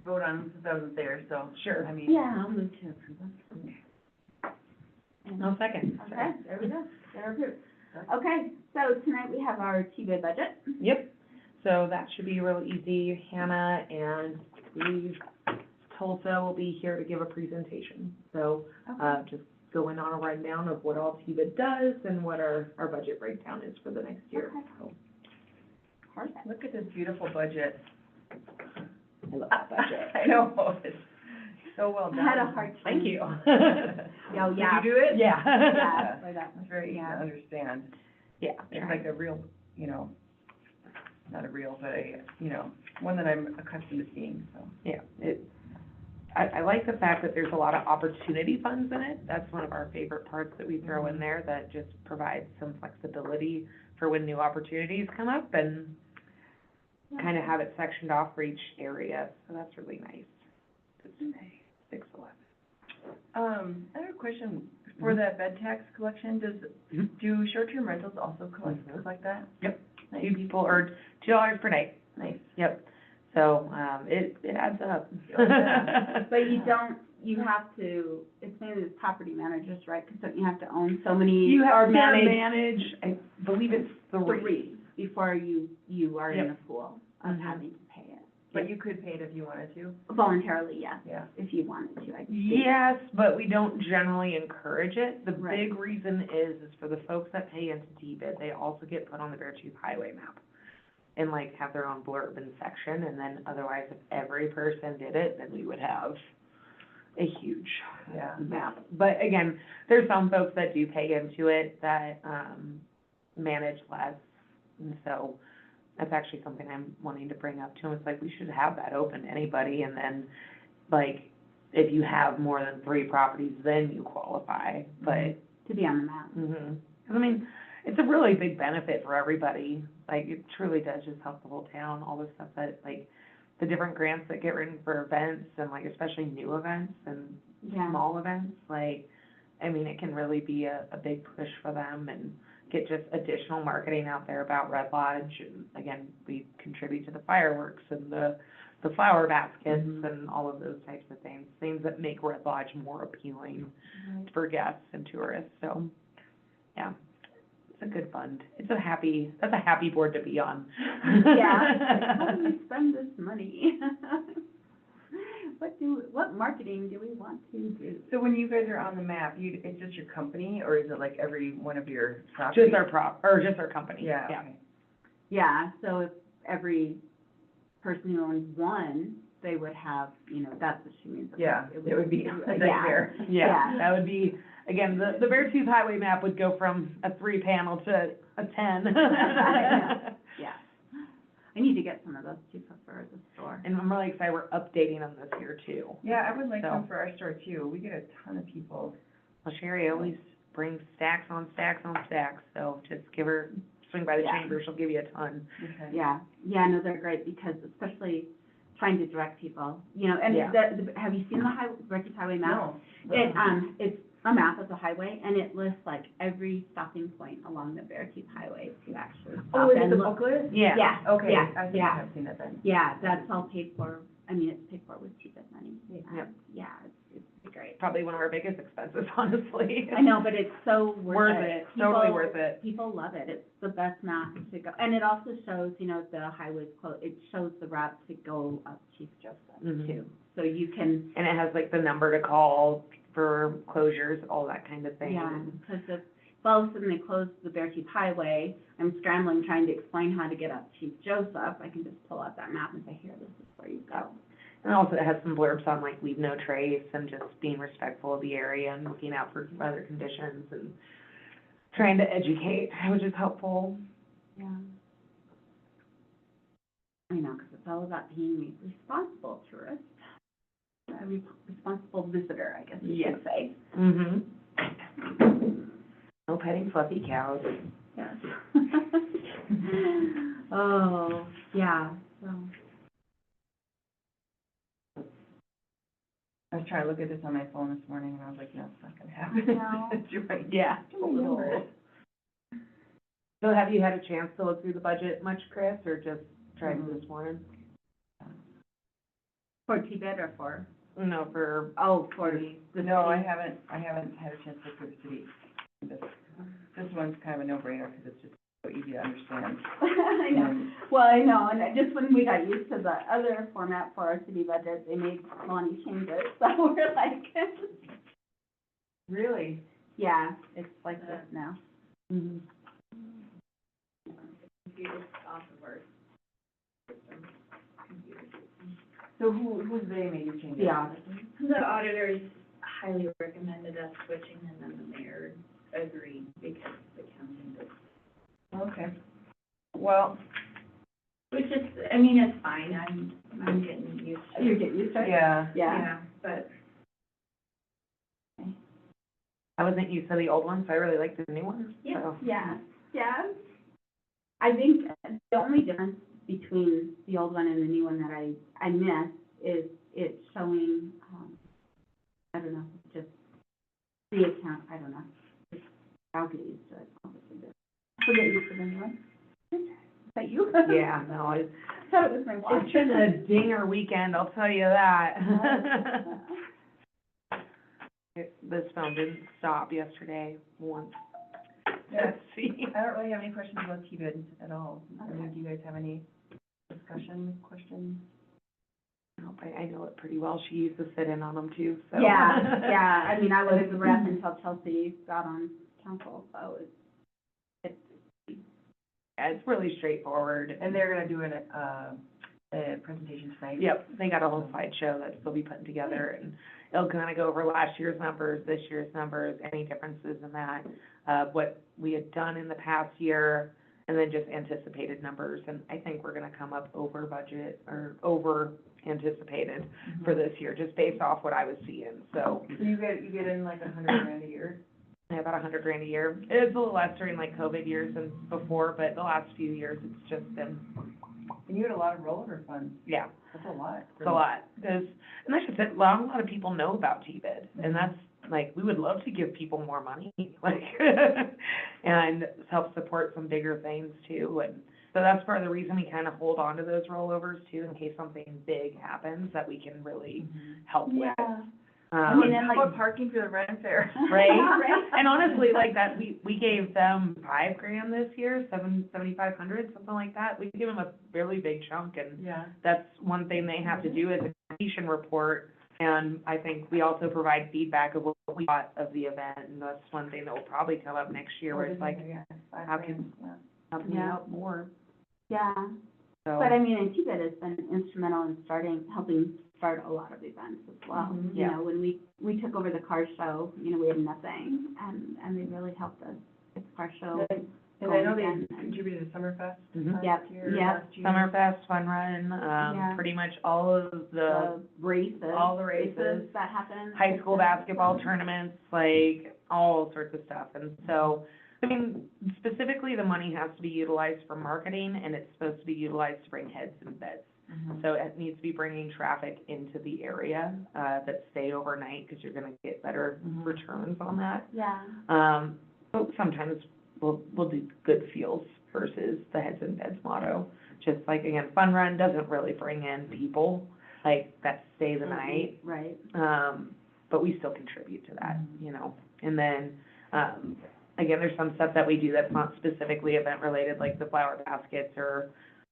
vote on them since I wasn't there, so. Sure. I mean. Yeah, I'll move to approve them. No second. Okay, there we go, they're approved. Okay, so tonight we have our T-bid budget. Yep, so that should be real easy. Hannah and Steve Tulsa will be here to give a presentation. So, just going on a rundown of what all TBID does and what our budget breakdown is for the next year. Okay. So, Perfect. Look at this beautiful budget. I love that budget. I know, it's so well done. I had a hard time. Thank you. Oh, yeah. Did you do it? Yeah. Yeah, so that It's very easy to Yeah. understand. Yeah. It's like a real, you know, not a real, but a, you know, one that I'm accustomed to seeing, so. Yeah, I like the fact that there's a lot of opportunity funds in it. That's one of our favorite parts that we throw in there, that just provides some flexibility for when new opportunities come up, and kind of have it sectioned off for each area, so that's really nice. Today, 6/11. I have a question, for that bed tax collection, do short-term rentals also collect that? Yep. Nice. 2 people, or $2 per night. Nice. Yep. So, it adds up. But you have to, it's mainly the property managers, right? Because don't you have to own so many? You or have to manage, I believe it's 3. Three before you are in Yep. the pool of Mhm. having to pay it. But you could pay it if you wanted to? Voluntarily, yes, Yeah. if you wanted to, I think. Yes, but we don't generally encourage it. The Right. big reason is for the folks that pay into DBID, they also get put on the Beartooth Highway map and like have their own blurb and section, and then otherwise, if every person did it, then we would have a huge Yeah. map. But again, there's some folks that do pay into it that, manage less, and so that's actually something I'm wanting to bring up to them. It's like, we should have that open to anybody, and then, like, if you have more than 3 properties, then you qualify, but, To be on the map. mhm. 'Cause I mean, it's a really big benefit for everybody, like, it truly does just help the whole town, all the stuff that, like, the different grants that get written for events, and like, especially new events and Yeah. small events, like, I mean, it can really be a big push for them, and get just additional marketing out there about Red Lodge, and again, we contribute to the fireworks and the flower baskets and all of those types of things that make Red Lodge more appealing for guests and tourists, so, yeah, it's a good fund. That's a happy board to be on. Yeah. How do we spend this money? What marketing do we want to do? So when you guys are on the map, it's just your company, or is it like every one of your properties? Just just our company, Yeah, okay. Yeah, so if every person who owns one, they would have, that's what she means. Yeah, it would be a Yeah. nightmare. Yeah, Yeah. that would be, again, the Beartooth Highway map would go from a 3-panel to a 10. Yeah. I need to get some of those too for the store. And I'm really excited, we're updating them this year too. Yeah, I would like So- some for our store too. We get a ton of people. Well, Sherry always brings stacks on stacks on stacks, so just swing by the Yeah. chamber, she'll give you a ton. Okay. Yeah, no, they're great because especially trying to direct people, and Yeah. have you seen the Beartooth Highway map? No. It's a map of the highway, and it lists like every stopping point along the Beartooth Highway to actually stop Oh, is it and the look. booklet? Yeah. Yeah, Okay, yeah, I think yeah. I've seen that then. Yeah, that's all paid for, it's paid for with TBID money. Yep. Yeah, it's great. Probably one of our biggest expenses, honestly. I know, but it's so worth it. Totally People- worth it. People love it. It's the best map to go, and it also shows, the highways it shows the route to go up Chief Joseph Mhm. too. So you can, And it has like the number to call for closures, all that kind of thing. yeah, because if all of a sudden they close the Beartooth Highway, I'm scrambling trying to explain how to get up Chief Joseph, I can just pull out that map and say, here, this is where you go. And also it has some blurbs on like leave no trace and just being respectful of the area and looking out for weather conditions and trying to educate, which is helpful. Yeah. I know, because it's all about being a responsible tourist, a responsible visitor, I guess you Yes. should say. Mm-hmm. No petting fluffy cows. Yes. Oh, yeah, so, I was trying to look at this on my phone this morning, and I was like, no, it's not gonna happen. No. You're right. Yeah. Remember. So have you had a chance to look through the budget much, Chris, or just tried this morning? For T-bid or for, No, for, for the No, I city? haven't had a chance to look through the city. This one's kind of a no-brainer, because it's just so easy to understand. I know. And Well, I know, and just when we got used to the other format for our city budget, they made Lonnie change it, so we're like, really, yeah, it's like this now. mhm. so who's they made you change it? Yeah. The auditors highly recommended us switching, and then the mayor agreed because the county did. Okay. Well, Which is, I mean, it's fine, I'm getting used to it. You're getting used to it? yeah. Yeah. But I wasn't used to the old one, so I really like the new one, Yeah. so. Yeah, yeah. I think the only difference between the old one and the new one that I miss is it's showing, I don't know, just the account, I don't know. Just, I'll get used to it, obviously, but I'll get used to the new one. Is that you? Yeah, no, I thought it was my watch. it's been a dinger weekend, I'll tell you that. This phone didn't stop yesterday once. Yeah. Let's see. I don't really have any questions about T-bid at all. I mean, Okay. do you guys have any questions? Nope, I know it pretty well. She used to sit in on them too, so. Yeah, yeah, I mean, I was the rep until Chelsea got on council, so it's, Yeah, it's really straightforward. And they're gonna do a presentation tonight? Yep, they got a whole slideshow that they'll be putting together, and it'll kind of go over last year's numbers, this year's numbers, any differences in that, what we had done in the past year, and then just anticipated numbers, and I think we're gonna come up over budget, or over anticipated for this year, just based off what I was seeing, so. So you get in like $100,000 a year? Yeah, about $100,000 a year. It's a little less during like COVID years and before, but the last few years, it's just been, And you had a lot of rollover funds. yeah. That's a lot. It's a lot, because, and that's just it, not a lot of people know about T-bid, and that's, like, we would love to give people more money, like, and help support some bigger things too, and so that's part of the reason we kind of hold on to those rollovers too, in case something big happens that we can really help with. yeah. Um, I mean, and How like. about parking for the rent fair? Right? Right. And honestly, like that, we gave them $5,000 this year, $7,500, something like that. We give them a really big chunk, and Yeah. that's one thing they have to do is a completion report. And I think we also provide feedback of what we thought of the event, and that's one thing that will probably come up next year, where it's like, how can we Yeah. help more? Yeah, So, but I mean, and T-bid has been instrumental in helping start a lot of events as well. Mhm. You Yeah. know, when we took over the car show, you know, we had nothing, and they really helped us get the car show. And I know they going again. contributed to Summerfest Mhm. last Yep, year, yep. last year. Summerfest, Fun Run, Yeah. pretty much all of the Races. all the races. That happen. high school basketball tournaments, like, all sorts of stuff. And so, I mean, specifically, the money has to be utilized for marketing, and it's supposed to be utilized to bring heads and beds. Mhm. So it needs to be bringing traffic into the area, that stay overnight, because you're gonna get better Mhm. returns on that. Yeah, But sometimes we'll do good feels versus the heads and beds motto. Just like, again, Fun Run doesn't really bring in people, like, that stay the night. right. But we still contribute to that, Mhm. you know. And then, again, there's some stuff that we do that's not specifically event-related, like the flower baskets or,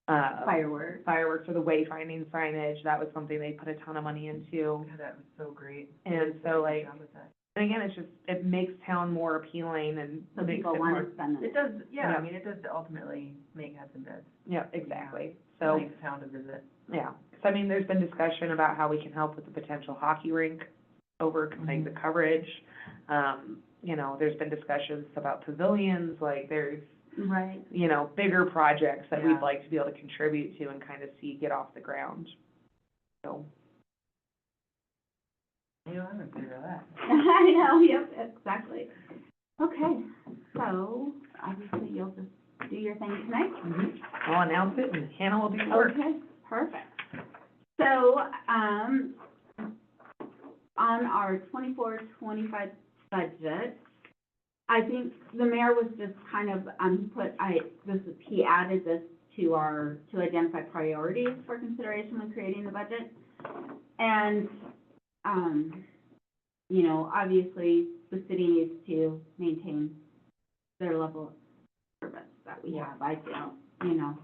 Fireworks. fireworks or the wayfinding signage. That was something they put a ton of money into. God, that was so great. And so, like, Good job with that. and again, it's just, it makes town more appealing and So makes people it want more, to spend It it. does, yeah, Yeah. I mean, it does ultimately make heads and beds. yeah, exactly. It So, makes town to visit. yeah. So, I mean, there's been discussion about how we can help with the potential hockey rink over, like, the coverage. You know, there's been discussions about pavilions, like, there's, Right. you know, bigger projects that we'd Yeah. like to be able to contribute to and kind of see get off the ground. So, You know, I'm in favor of that. I know, yep, exactly. Okay, so obviously you'll just do your thing tonight. I'll announce it and Hannah will do the work. Okay, perfect. So, on our 24-25 budget, I think the mayor was just kind of, he added this to to identify priorities for consideration when creating the budget. And, you know, obviously, the city needs to maintain their level of service that we have, I feel, you know,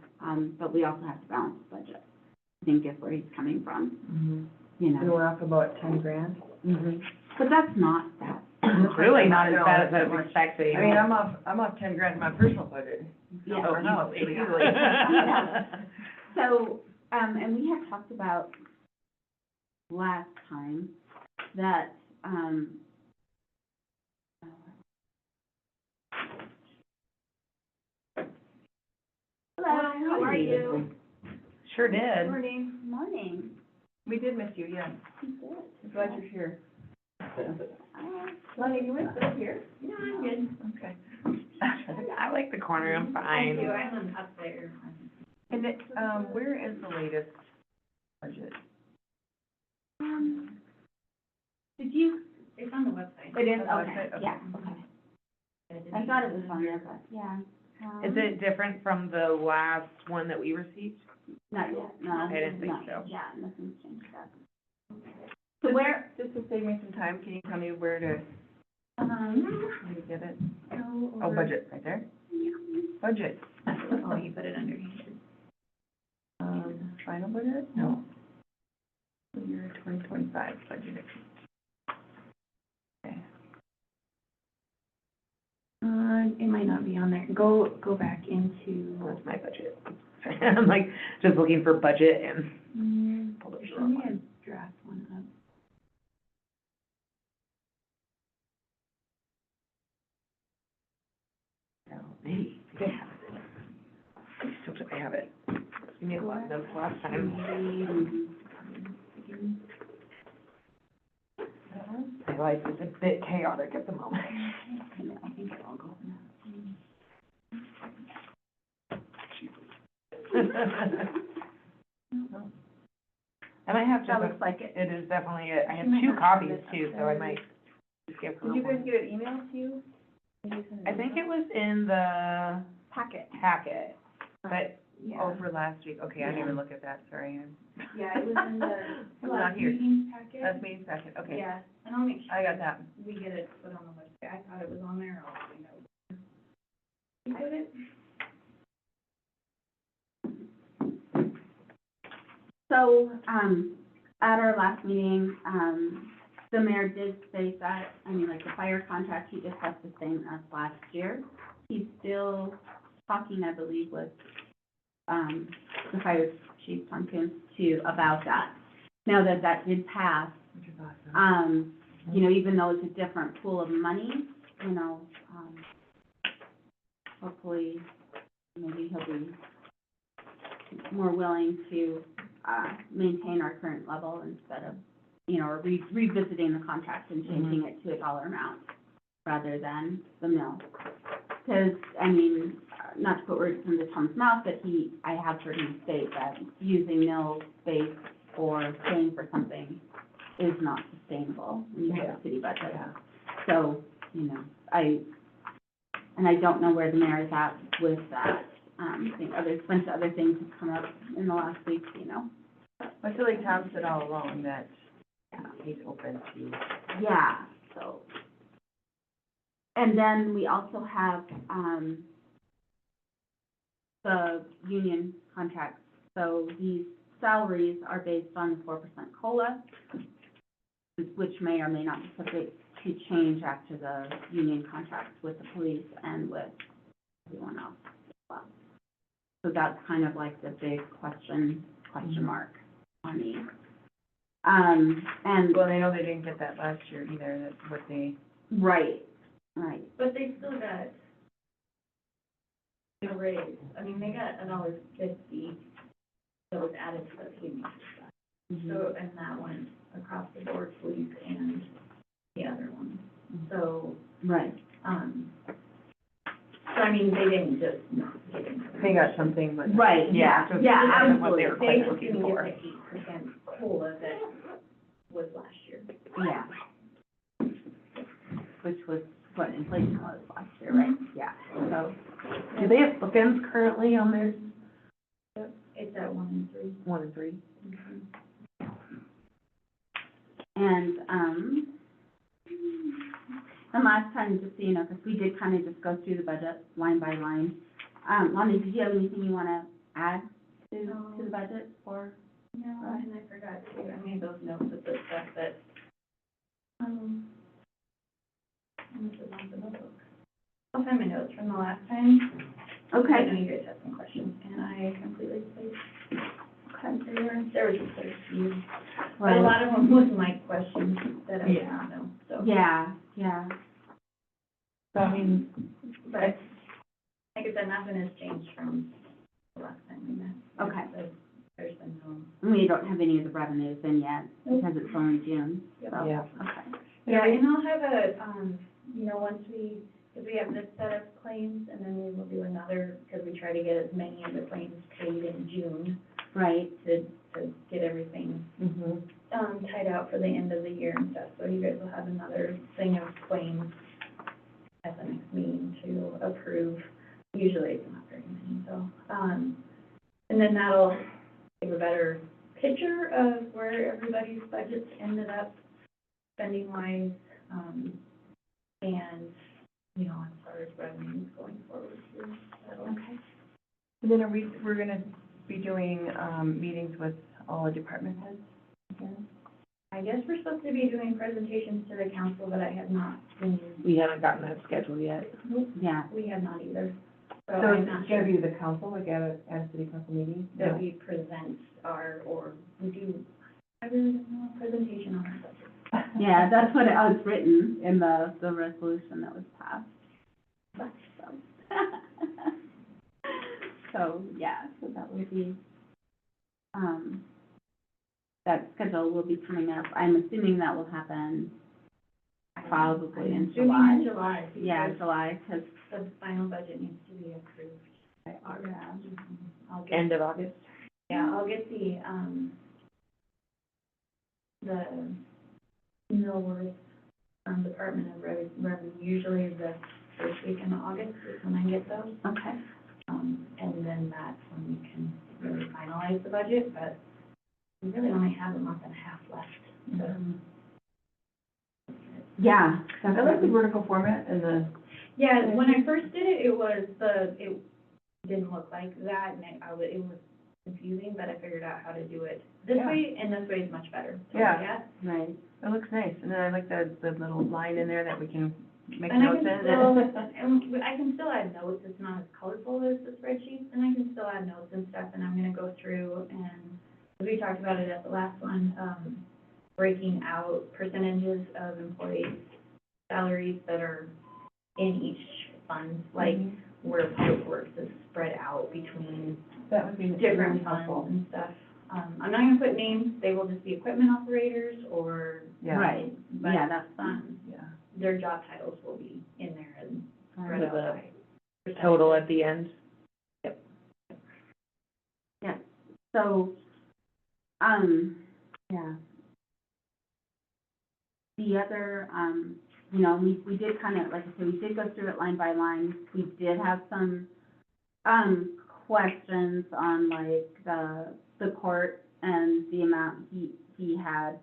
but we also have to balance the budget. I think is where he's coming from, you And know. we're off about 10 grand. But that's not that, It's really not as No, bad as I not was much. expecting. I mean, I'm off 10 grand in my personal budget. yeah. Oh, Or no, easily. easily. So, and we had talked about last time that, hello, how are you? Sure did. Morning. Morning. We did miss you, yeah. I'm good. I'm glad you're here. Lenny, you were still here? No, I'm good. Okay. I like the corner, I'm fine. Thank you, I'm up there. And it, where is the latest budget? Did you, It's on the website. it is, On the okay, website? Okay. yeah, okay. I thought it was on there, but, yeah. Is it different from the last one that we received? Not yet, no. I didn't think not so. yet. Yeah, nothing's changed yet. So where, Just to save me some time, can you tell me where to get it? Oh, budget, right there? Budget. Oh, you put it underneath. Final budget? No. The year 2025 budget. Okay. It might not be on there. Go back into, What's my budget? I'm like, just looking for budget and pulled up the show wrong me one. a draft one up. No, maybe, I have it. I still think I have it. Give me a lot of notes last time. My life is a bit chaotic at the moment. I think it all goes in I might have That to, looks like it. it is definitely, I have You might two have to copies send it too, up so I there. might just give her Did you guys one. get it emailed to you? I think it was in the Packet. packet, but Oh, for last week, okay, I didn't even look at that, sorry. Yeah, it was in the It's not last here. meeting packet. Last meeting second, okay. Yeah, and I'll make sure. I got that. We get it put on the website. I thought it was on there, I'll find out. You put it? So, at our last meeting, the mayor did state that, I mean, like the fire contract, he discussed the same as last year. He's still talking, I believe, with, the fire chief, Tompkins, about that. Now that that did pass, Which is awesome. you know, even though it's a different pool of money, you know, hopefully, maybe he'll be more willing to, maintain our current level instead of, you know, or revisiting the contract and changing it to a dollar amount rather than the mill. Because, I mean, not to put words into Tom's mouth, but I have heard him state that using mill space for paying for something is not sustainable when you have a city budget. Yeah. So, you know, I don't know where the mayor is at with that. I think a bunch of other things have come up in the last week, you know. I feel like Tom said all along that he's open to. Yeah, so. And then we also have, the union contracts. So these salaries are based on the 4% COLA, which may or may not be subject to change after the union contracts with the police and with everyone else as well. So that's kind of like the big question mark on these. And, Well, I know they didn't get that last year either, that's what they, right. But they still got a raise. I mean, they got $1.50 that was added to the payment. So, and that went across the board, police and the other one. So, Right. so I mean, they didn't just not give it. they got something, but. Right, yeah, Yeah, yeah, so that's what absolutely. they were They just looking didn't get for. the 8% COLA that was last year. Yeah. Which was what inflation was last year, right? Yeah, so, Do they have bookends currently on theirs? It's at 1 and 3. 1 and 3? And, and last time, just so you know, because we did kind of just go through the budget line by line. Lonnie, did you have anything you want to add to the budget for? No, and I forgot to, I made those notes of the stuff that, this is on the notebook. I'll find my notes from the last time. I know Okay. you guys had some questions, and I completely spaced. Okay. There was just a few, but Right. a lot of them was my questions that I did not know, so. Yeah, yeah. So, I mean, But, like I said, nothing has changed from the last time we met. Okay. There's been no. We don't have any of the revenues in yet, because it's only June, so. yeah. Okay. Yeah, and I'll have a, you know, once because we have this set of claims, and then we will do another, because we try to get as many of the claims paid in June Right. to get everything, tied out for the end of the year and stuff. So you guys will have another thing of claims at the next meeting to approve. Usually it's not very many, so, and then that'll give a better picture of where everybody's budgets ended up spending wise, and, you know, as far as revenues going forward too. Okay. And then we're gonna be doing, meetings with all the department heads again? I guess we're supposed to be doing presentations to the council, but I have not been, We haven't gotten that scheduled yet. Yeah. we have not either. So So I'm it's not gonna sure be the council, like at a city council meeting? that we present or we do, I really don't know, a presentation on our budget. Yeah, that's what it was written in the resolution that was passed. So, so, yeah, so that will be, that schedule will be coming up. I'm assuming that will happen probably in I'm assuming July. in July. Yeah, because July, because, the final budget needs to be approved by August. yeah. I'll get, End of August. yeah, I'll get the millworth from Department of Revenue, usually the first week in August is when I get those. Okay. And then that's when we can really finalize the budget, but we really only have a month and a half left. So, Yeah. I like the vertical format and the, yeah, when I first did it, it didn't look like that, and it was confusing, but I figured out how to do it this Yeah. way, and this way is much better to Yeah. look at. Right. it looks nice. And then I like the little line in there that we can make And I notes can in. still, and I can still add notes, it's not as colorful as the spreadsheets, and I can still add notes and stuff, and I'm gonna go through and, as we talked about it at the last one, breaking out percentages of employees' salaries that are in each fund, like where public works is spread out between That would be different really funds helpful. and stuff. I'm not gonna put names, they will just be equipment operators or, Yeah. Right. but, Yeah, that's fine. Yeah. their job titles will be in there and spread With out the by percentage. Total at the end. Yeah, so, yeah. The other, you know, we did kind of, like I said, we did go through it line by line. We did have some, questions on like the court and the amount he had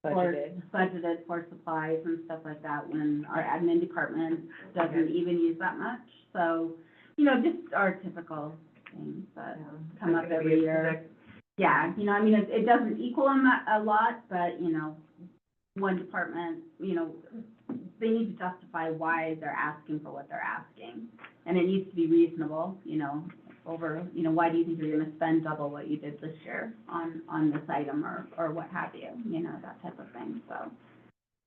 budgeted for supplies and stuff like that when our admin department doesn't even use that much. So, you know, just our typical things that come up every year. Yeah, you know, I mean, it doesn't equal a lot, but, you know, one department, you know, they need to justify why they're asking for what they're asking. And it needs to be reasonable, you know, over, you know, why do you think you're gonna spend double what you did this year on this item or what have you, you know, that type of thing, so.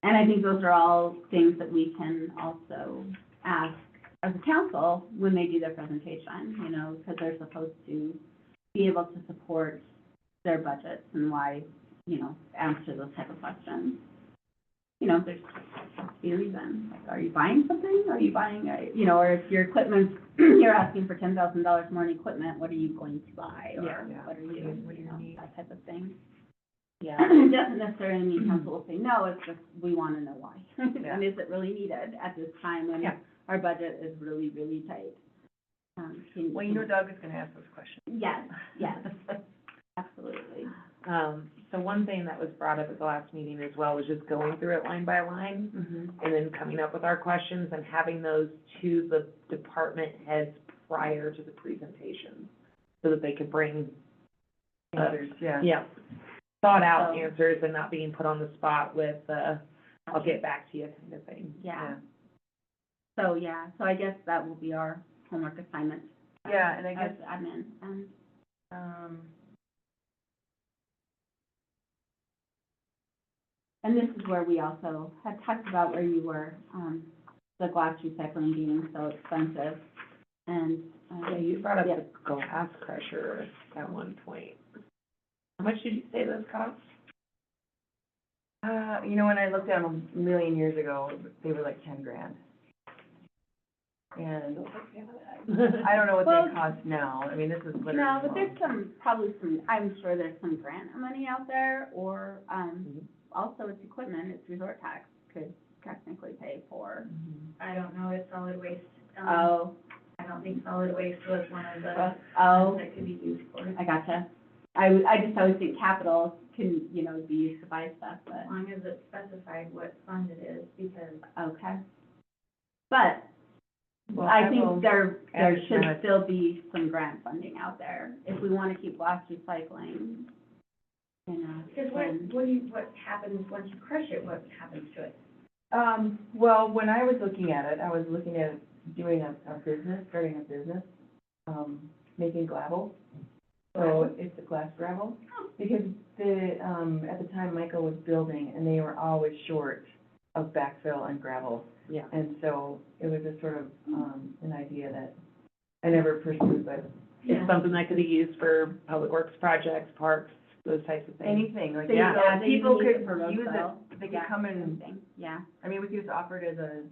And I think those are all things that we can also ask as a council when they do their presentation, you know, because they're supposed to be able to support their budgets and why, you know, answer those type of questions. You know, there's has to be a reason, like, are you buying something, are you buying, you know, or if your equipment, you're asking for $10,000 more in equipment, what are you going to buy? Or Yeah. what are you, you know, that type of thing. Yeah. It doesn't necessarily mean council will say no, it's just, we want to know why. Yeah. And is it really needed at this time when Yeah. our budget is really, really tight? Well, you know Doug is gonna ask those questions. Yes, yes, absolutely. So one thing that was brought up at the last meeting as well was just going through it line by line Mhm. and then coming up with our questions and having those to the department heads prior to the presentation so that they could bring, Answers, yeah. yeah, thought out So- answers and not being put on the spot with, I'll get back to you kind of thing. Yeah. So, yeah, so I guess that will be our homework assignment. Yeah, and I As guess, admin, and this is where we also had talked about where you were, the glass recycling being so expensive, and, Yeah, you brought up yeah. the glass crusher at one point. How much did you say those cost? you know, when I looked at them a million years ago, they were like 10 grand. And I don't know what Well- they cost now, I mean, this is literally. No, but there's probably some, I'm sure there's some grant money out there, or, Mhm. also it's equipment, it's resort tax could technically pay for. I don't know if solid waste, Oh, I don't think solid waste was one of the oh, ones that could be used for. I gotcha. I just always think capital can, you know, be used to buy stuff, As but, long as it's specified what fund it is, because okay. But Well, I will think there add should that. still be some grant funding out there if we wanna keep glass recycling, you know. because and- what happens once you crush it, what happens to it? Well, when I was looking at it, I was looking at doing a business, starting a business, making gravel. So it's a glass gravel, because at the time Michael was building, and they were always short of backfill and gravel. Yeah. And so it was a sort of, an idea that I never pursued, but It's something that could be used for public works projects, parks, those types of things. anything, like, So, yeah, yeah, they people use it could for road use fill. it, they could Yeah, come and, something, yeah. I mean, we could just offer it as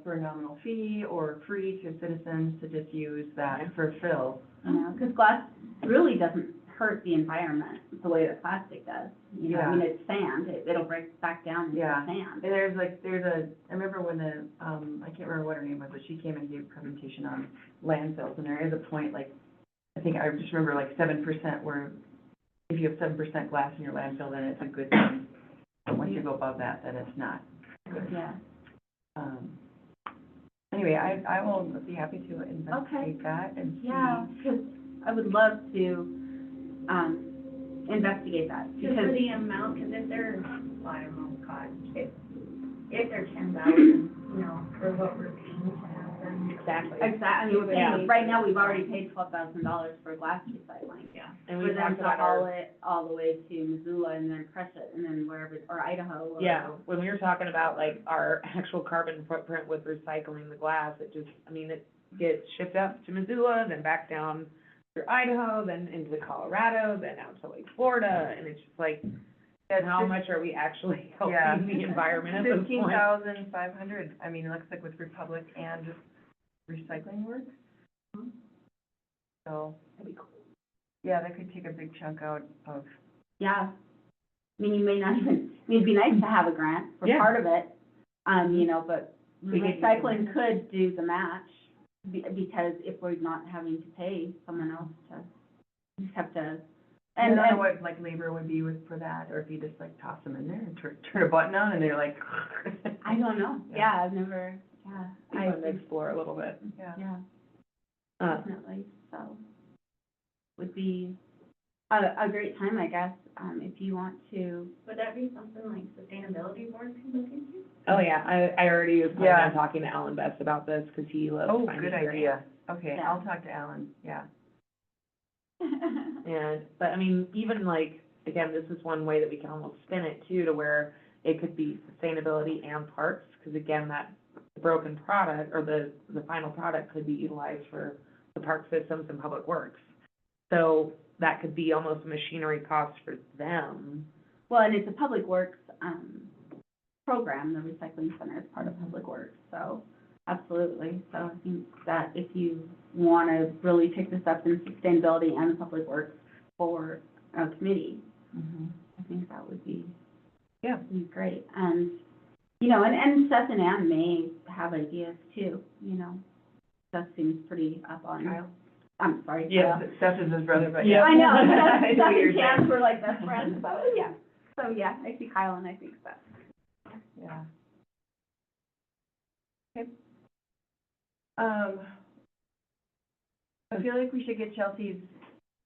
for a nominal fee or free to citizens to just use that for fill. You know, because glass really doesn't hurt the environment the way that plastic does. You know, I mean, it's sand, it'll break back down into Yeah. sand. And I remember when I can't remember what her name was, but she came and gave a presentation on landfills, and there is a point, like, I think, I just remember like 7% where, if you have 7% glass in your landfill, then it's a good thing. But once you go above that, then it's not good. Yeah. Anyway, I will be happy to investigate that and see. Yeah, because I would love to, investigate that, Just for because, the amount, because if they're, well, I don't know, God, if they're 10,000, you know, for what we're paying to have them. Exactly. I mean, we're Yeah. paying, right now, we've already paid $12,000 for glass recycling. Yeah. And For we them talked to about haul our, it all the way to Missoula and then crush it, and then wherever, or Idaho, or. yeah, when we were talking about like our actual carbon footprint with recycling the glass, it just, I mean, it gets shipped up to Missoula, then back down through Idaho, then into Colorado, then out to Lake Florida, and it's just like, how much are we actually Yeah. helping the environment at this point? 15,500, I mean, it looks like with Republic and Recycling Works. So, That'd be cool. yeah, that could take a big chunk out of, Yeah. I mean, you may not even, I mean, it'd be nice to have a grant for Yeah. part of it, you know, but We could use recycling could do the match, because if we're not having to pay someone else to, we just have to, I and, don't know what, like, labor would be for that, or if you just, like, toss them in there and turn a button on, and they're like. I don't know, Yeah. yeah, I've never, yeah, I want to explore a little bit. Yeah. yeah, Uh, definitely, so. Would be a great time, I guess, if you want to, Would that be something like sustainability board can look into? oh, yeah, I already was planning Yeah. on talking to Alan Best about this, because he loves Oh, finding good grants. idea. Okay, Yeah. I'll talk to Alan, yeah. And, but I mean, even like, again, this is one way that we can almost spin it too, to where it could be sustainability and parks, because again, that broken product, or the final product could be utilized for the park systems and public works. So that could be almost machinery cost for them. Well, and it's a Public Works, program, the recycling center is part of Public Works, so, absolutely. So I think that if you wanna really take this up in sustainability and Public Works for a committee, I think that would be, Yeah. be great. And, you know, and Seth and Ann may have ideas too, you know. Seth seems pretty up on. Kyle? I'm sorry. Yeah, Kyle. Seth is his brother, but Yeah. yeah. I know, I know Seth what and you're saying. Chance were like best friends, so, yeah. So, yeah, I see Kyle and I think Seth. Yeah. Okay. I feel like we should get Chelsea's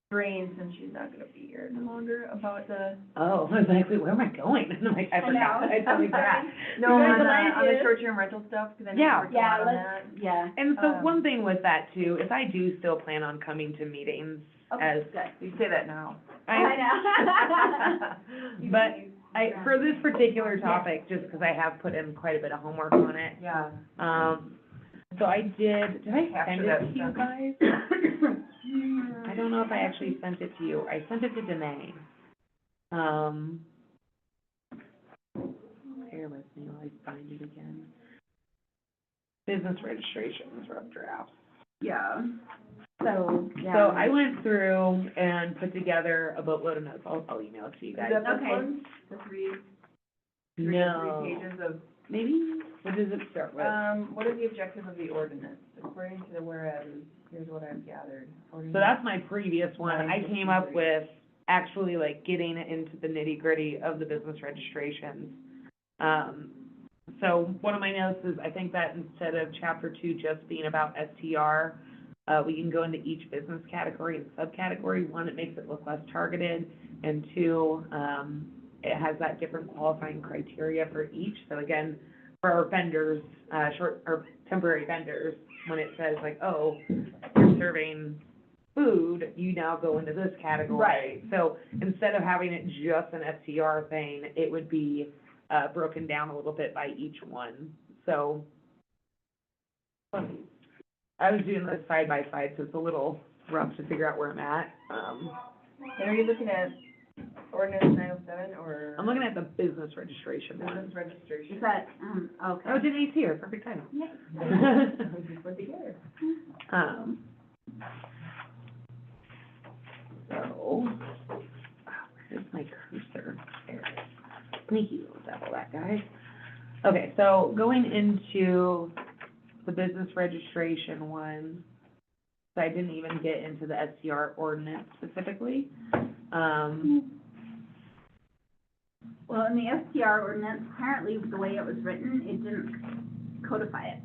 brain, since she's not gonna be here any longer, about the, Oh, I was like, wait, where am I going? And I'm like, I I forgot, know. I totally I'm sorry. forgot. no, You guys on the, aligned on the it. short-term rental stuff, because I know Yeah. we worked a lot on Yeah, that. Yeah. And so Um, one thing with that too, is I do still plan on coming to meetings as, Okay, good. You say that now. I know. but for this particular topic, just because I have put in quite a bit of homework on it, Yeah. so I did I send Capture it that to you stuff. guys? I don't know if I actually sent it to you. I sent it to Danae. Bear with me while I find it again. Business registrations, rough draft. Yeah. So, yeah. So I went through and put together a boatload of notes. I'll email it to you Is guys. that this Okay. one? The three No, pages of, maybe, what does it start with? what is the objective of the ordinance? According to the whereas, here's what I've gathered. So that's my previous one. I came up with actually like getting into the nitty gritty of the business registrations. So one of my notes is, I think that instead of chapter 2 just being about STR, we can go into each business category and subcategory. One, it makes it look less targeted, and two, it has that different qualifying criteria for each. So again, for our vendors, short or temporary vendors, when it says like, oh, you're serving food, you now go into this category. Right. So instead of having it just an STR thing, it would be broken down a little bit by each one. So I was doing this side by side, so it's a little rough to figure out where I'm at. And are you looking at ordinance 907 or? I'm looking at the business registration one. Business registration. Is that, okay. Oh, Danae's here, perfect timing. We put together. So, where's my cursor? There it is. Sneaky little devil, that guy. Okay, so going into the business registration one, so I didn't even get into the STR ordinance specifically. Well, in the STR ordinance, apparently the way it was written, it didn't codify it.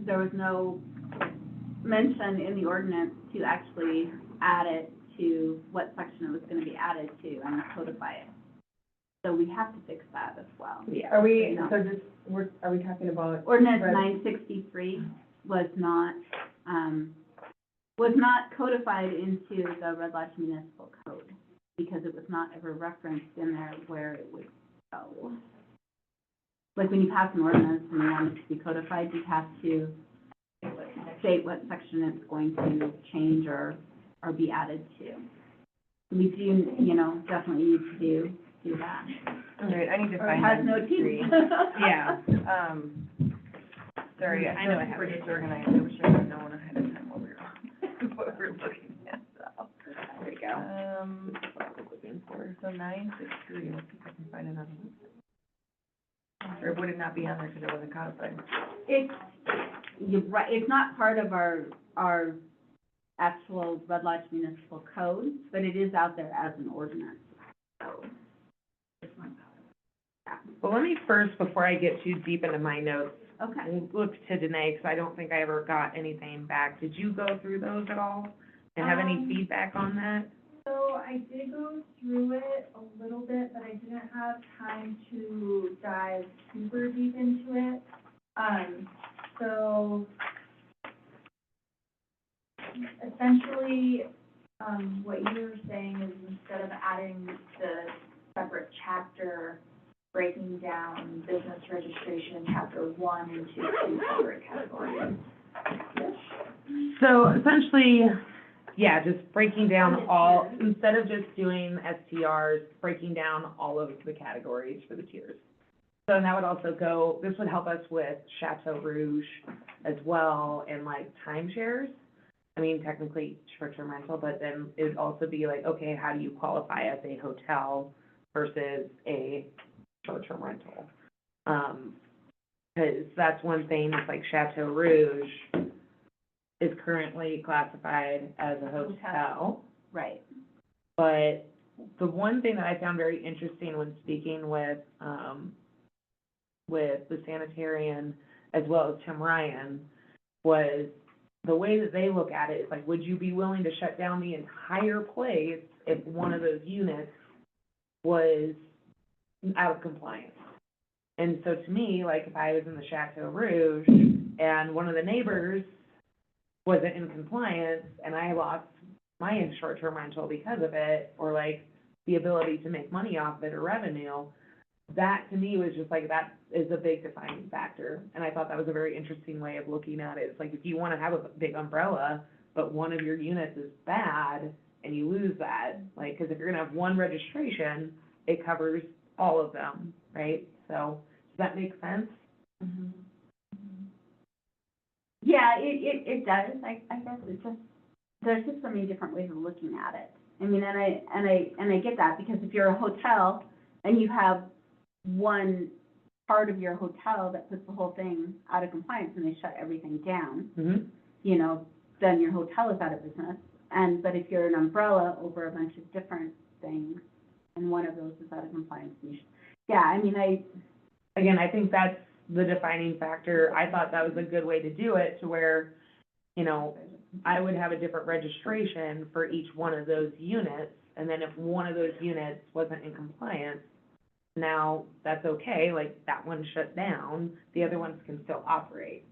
There was no mention in the ordinance to actually add it to what section it was gonna be added to and codify it. So we have to fix that as well. Yeah. Are we, so this, are we talking about? Ordinance Red- 963 was not codified into the Red Lodge Municipal Code because it was not ever referenced in there where it would go. Like when you pass an ordinance and you want it to be codified, you have to state what section it's going to change or be added to. We do, definitely need to do that. All right, I need to Or it find has that. no teeth. Yeah. Sorry, I know I I'm have super it. disorganized, I wish I had known ahead of time what we were looking at, so. There you go. That's what I was looking for. So 963, let's see if I can find it on here. Or would it not be on there because it wasn't codified? You're right, it's not part of our actual Red Lodge Municipal Code, but it is out there as an ordinance, so. it's not- yeah. Well, let me first, before I get too deep into my notes, Okay. look to Danae, because I don't think I ever got anything back. Did you go through those at all? And have any feedback on that? So I did go through it a little bit, but I didn't have time to dive super deep into it. So essentially, what you were saying is instead of adding the separate chapter, breaking down business registration, chapter 1 into 2 separate categories. So essentially, yeah, just breaking down all, instead of just doing STRs, breaking down all of the categories for the tiers. So and that would also go, this would help us with Chateau Rouge as well, and like timeshares. I mean, technically short-term rental, but then it would also be like, okay, how do you qualify as a hotel versus a short-term rental? Because that's one thing, it's like Chateau Rouge, is currently classified as a hotel. Right. But the one thing that I found very interesting when speaking with the sanitarian as well as Tim Ryan was the way that they look at it is like, would you be willing to shut down the entire place if one of those units was out of compliance? And so to me, like if I was in the Chateau Rouge and one of the neighbors wasn't in compliance and I lost my short-term rental because of it, or like the ability to make money off of it or revenue, that to me was just like, that is a big defining factor. And I thought that was a very interesting way of looking at it. It's like, if you wanna have a big umbrella, but one of your units is bad and you lose that, like, cause if you're gonna have one registration, it covers all of them, right? So, does that make sense? Yeah, it does, I guess it's just, there's just so many different ways of looking at it. I mean, and I get that, because if you're a hotel and you have one part of your hotel that puts the whole thing out of compliance and they shut everything down, Mm-hmm. you know, then your hotel is out of business. But if you're an umbrella over a bunch of different things, and one of those is out of compliance, yeah, I mean, Again, I think that's the defining factor. I thought that was a good way to do it, to where, you know, I would have a different registration for each one of those units, and then if one of those units wasn't in compliance, now that's okay, like, that one shut down, the other ones can still operate.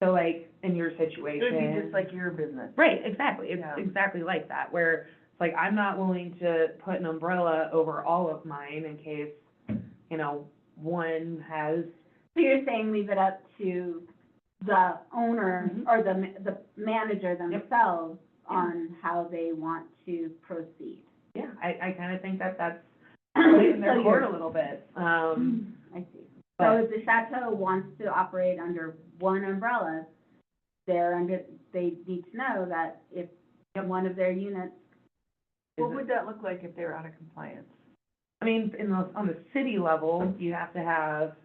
So like, in your situation. It would be just like your business. Right, exactly, it's Yeah. exactly like that, where it's like, I'm not willing to put an umbrella over all of mine in case, you know, one has. so you're saying leave it up to the owner Mhm. or the manager themselves on how they want to proceed. Yeah, I kind of think that that's in their So court you're- a little bit, I see. So but, if the Chateau wants to operate under one umbrella, they need to know that if one of their units, What would that look like if they were out of compliance? I mean, on the city level, you have to have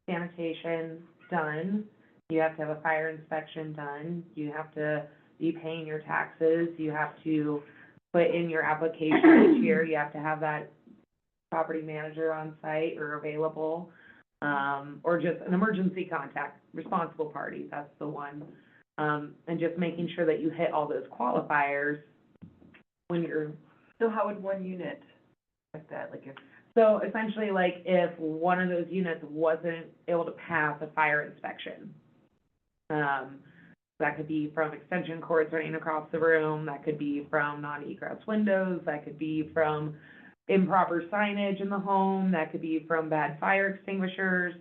sanitation done, you have to have a fire inspection done, you have to be paying your taxes, you have to put in your application each year, you have to have that property manager on site or available, or just an emergency contact, responsible party, that's the one. And just making sure that you hit all those qualifiers when you're. So how would one unit like that, like if, So essentially, like, if one of those units wasn't able to pass a fire inspection, that could be from extension cords running across the room, that could be from non-egress windows, that could be from improper signage in the home, that could be from bad fire extinguishers.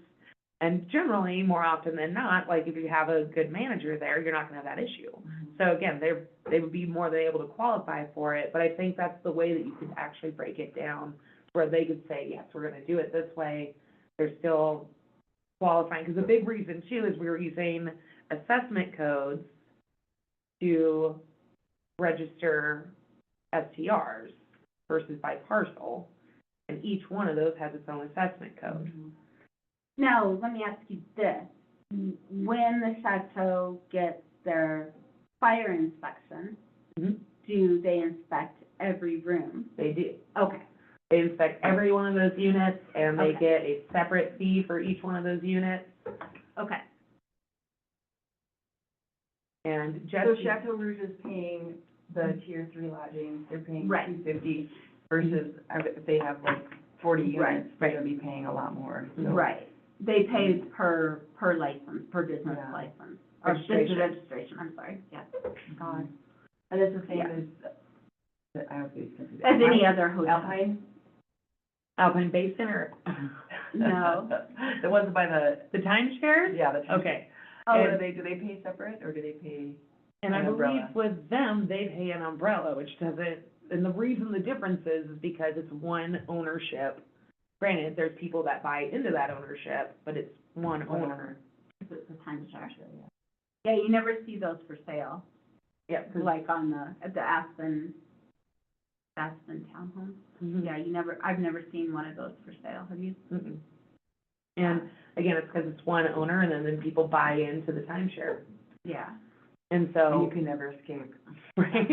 And generally, more often than not, like, if you have a good manager there, you're not gonna have that issue. So again, they would be more than able to qualify for it, but I think that's the way that you could actually break it down, where they could say, yes, we're gonna do it this way, they're still qualifying, because the big reason too is we were using assessment codes to register STRs versus by parcel, and each one of those has its own assessment code. now, let me ask you this. When the Chateau gets their fire inspection, Mhm. do they inspect every room? They do. Okay, They inspect every one of those units, and they Okay. get a separate fee for each one of those units, okay. and so Jesse. Chateau Rouge is paying the tier 3 lodging, they're paying Right. $250 versus if they have like 40 Right, units, they're gonna be paying a lot more, so. Right. They pay per license, per business Yeah. license, or business Registration. registration, I'm sorry, yeah. God. And it's the same Yeah. as, I don't think it's. As any other hotel. Alpine? Alpine Basin or No. The ones by the timeshares? yeah, the. Okay, Oh, And- do they pay separate, or do they pay? and I An believe umbrella. with them, they pay an umbrella, which doesn't, and the reason the difference is because it's one ownership. Granted, there's people that buy into that ownership, but it's one owner. It's a timeshare. Yeah, you never see those for sale, Yep. like at the Aspen townhome. Mhm. Yeah, I've never seen one of those for sale, have you? Mm-mm. And again, it's because it's one owner, and then people buy into the timeshare. Yeah. And And so. you can never escape. Right.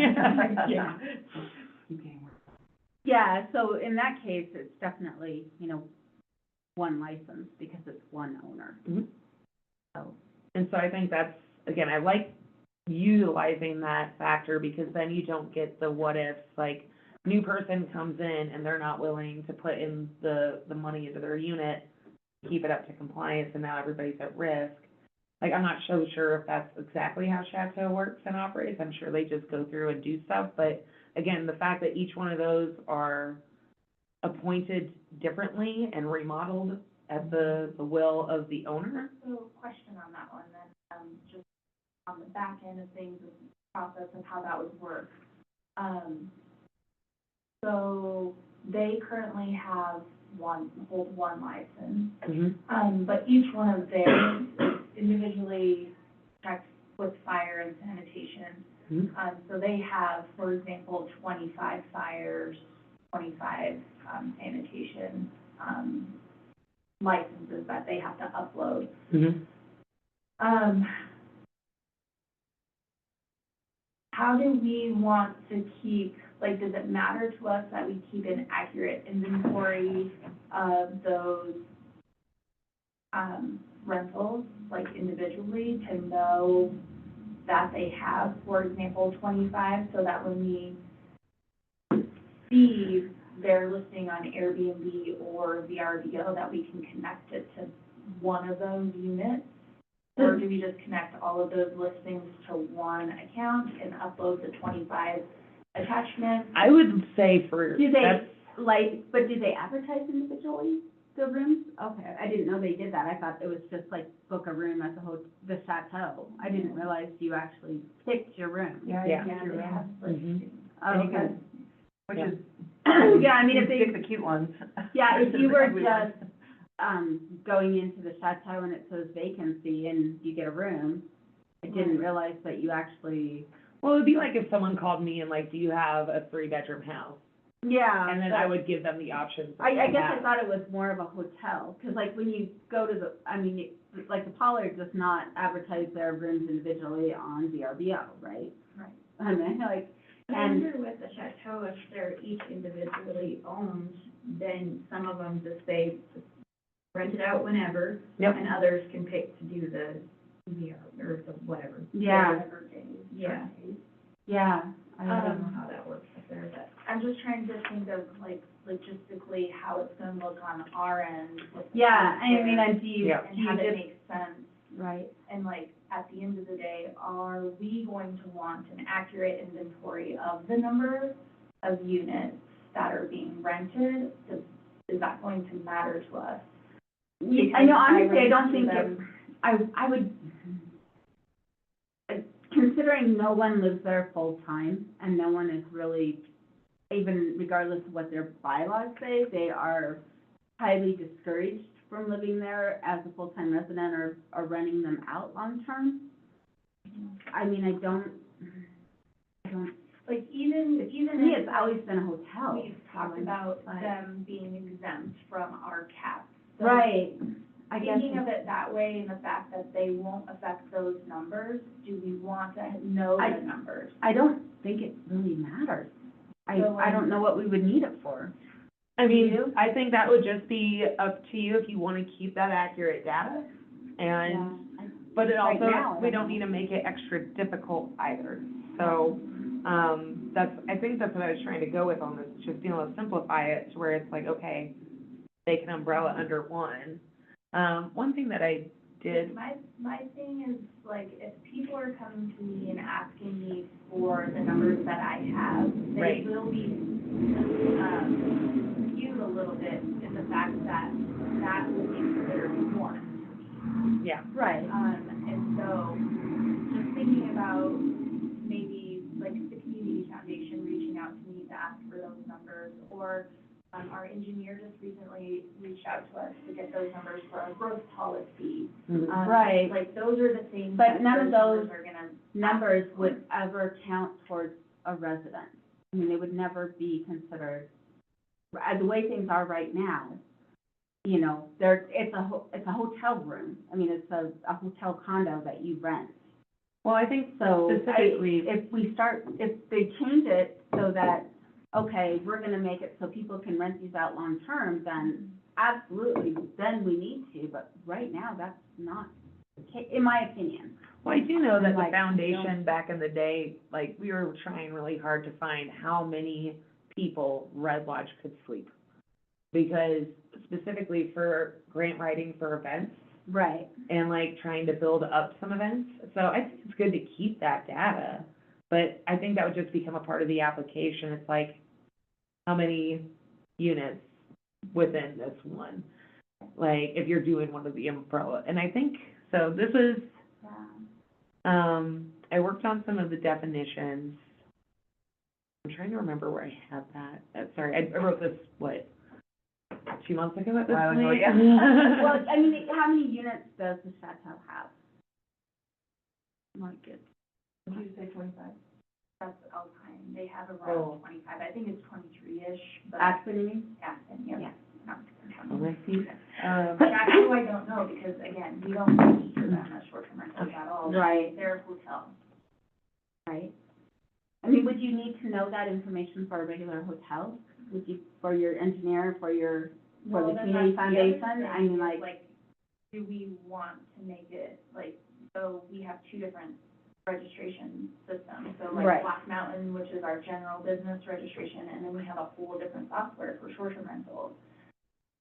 Yeah. Keep getting worse. Yeah, so in that case, it's definitely, one license because it's one owner. Mhm. So, And so I think that's, again, I like utilizing that factor because then you don't get the what ifs, like, new person comes in and they're not willing to put in the money into their unit, keep it up to compliance, and now everybody's at risk. Like, I'm not so sure if that's exactly how Chateau works and operates. I'm sure they just go through and do stuff, but again, the fact that each one of those are appointed differently and remodeled at the will of the owner. So question on that one then, just on the back end of things, and process of how that would work. So they currently hold one license, but each one of theirs is individually checked with fire and sanitation. So they have, for example, 25 fires, 25, sanitation, licenses that they have to upload. How do we want to keep, like, does it matter to us that we keep an accurate inventory of those, rentals, like individually, to know that they have, for example, 25, so that when we see their listing on Airbnb or VRBO, that we can connect it to one of those units? Or do we just connect all of those listings to one account and upload the 25 attachments? I would say for, do they, that's, but do they advertise individually, the rooms? Okay, I didn't know they did that. I thought it was just like book a room at the Chateau. I didn't realize you actually picked your room. Yeah. you Yeah, pick your they own. have listings. And you Okay. can, which is. Yeah, I mean, if you they, pick the cute ones. yeah, if you were Ugly ones. just, going into the Chateau and it says vacancy and you get a room, I didn't realize that you actually, well, it'd be like if someone called me and like, do you have a 3-bedroom house? yeah. And then I would give them the options. that I they guess I have. thought it was more of a hotel, because like when you go to the, I mean, like the Pollard does not advertise their rooms individually on VRBO, right? Right. I mean, like, And I and, wonder with the Chateau, if they're each individually owned, then some of them just say, rent it out whenever, Yep. and others can pick to do the VR, or the whatever. yeah, Whatever days. Yeah. yeah. I don't know how that works up there, but I'm just trying to think of, like, logistically, how it's gonna look on our end with the Yeah, I mean, software, and do you, Yeah. do and you have it just, make sense. right, And like, at the end of the day, are we going to want an accurate inventory of the number of units that are being rented? Is that going to matter to us? I know, honestly, I Because don't think rent it, to I would, considering no one lives there full-time, and no one is really, even regardless of what their bylaws say, they are highly discouraged from living there as a full-time resident or renting them out long-term. I mean, I don't, like, even to if, me, it's always been a hotel. we've talked about them being exempt from our cap. So Right, I guess, thinking of it that way, and the fact that they won't affect those numbers, do we want to know I- the numbers? I don't think it really matters. So, I don't know what we would need it for. I mean, You? I think that would just be up to you if you want to keep that accurate data. And, Yeah. but it Right also, now, I we don't don't need to make it extra difficult either. So, I think that's what I was trying to go with on this, just, simplify it to where it's like, okay, they can umbrella under one. One thing that I did, My thing is, like, if people are coming to me and asking me for the numbers that I have, they Right. will be, skewed a little bit in the fact that that will be considered one. yeah, Right. And so, just thinking about maybe, like, the community foundation reaching out to me to ask for those numbers, or, our engineer just recently reached out to us to get those numbers for our growth policy. Right. Like, those are the things But that none of numbers those are gonna. Numbers would ever count towards a resident. I mean, they would never be considered, the way things are right now, it's a hotel room. I mean, it's a hotel condo that you rent. Well, I think So specifically, if they change it so that, okay, we're gonna make it so people can rent these out long-term, then absolutely, then we need to, but right now, that's not, the ca- in my opinion. well, I do know that the Like, foundation back in the day, like, we were trying really hard to find how many people Red Lodge could sleep. Because specifically for grant writing for events Right. and like trying to build up some events. So I think it's good to keep that data, but I think that would just become a part of the application. It's like, how many units within this one? Like, if you're doing one of the umbrella, and I think, so this is, Yeah. I worked on some of the definitions. I'm trying to remember where I had that. Sorry, I wrote this, what, 2 months ago at this While ago, point? yeah. Well, I mean, how many units does the chateau have? Like it. Did you say 25? That's Alpine, they have Oh. around 25, I think it's 23-ish, but Aspen, Aspen, yeah. Yeah. Oh, I see. But Chateau, I don't know, because again, we don't register them as short-term rentals at all. Right. They're a hotel. right? I mean, would you need to know that information for a regular hotel? Would you, for your engineer, for your, for Well, the then community that's the other foundation? I thing mean, is, like, do we want to make it, like, so we have two different registration systems. So Right. like Black Mountain, which is our general business registration, and then we have a whole different software for short-term rentals.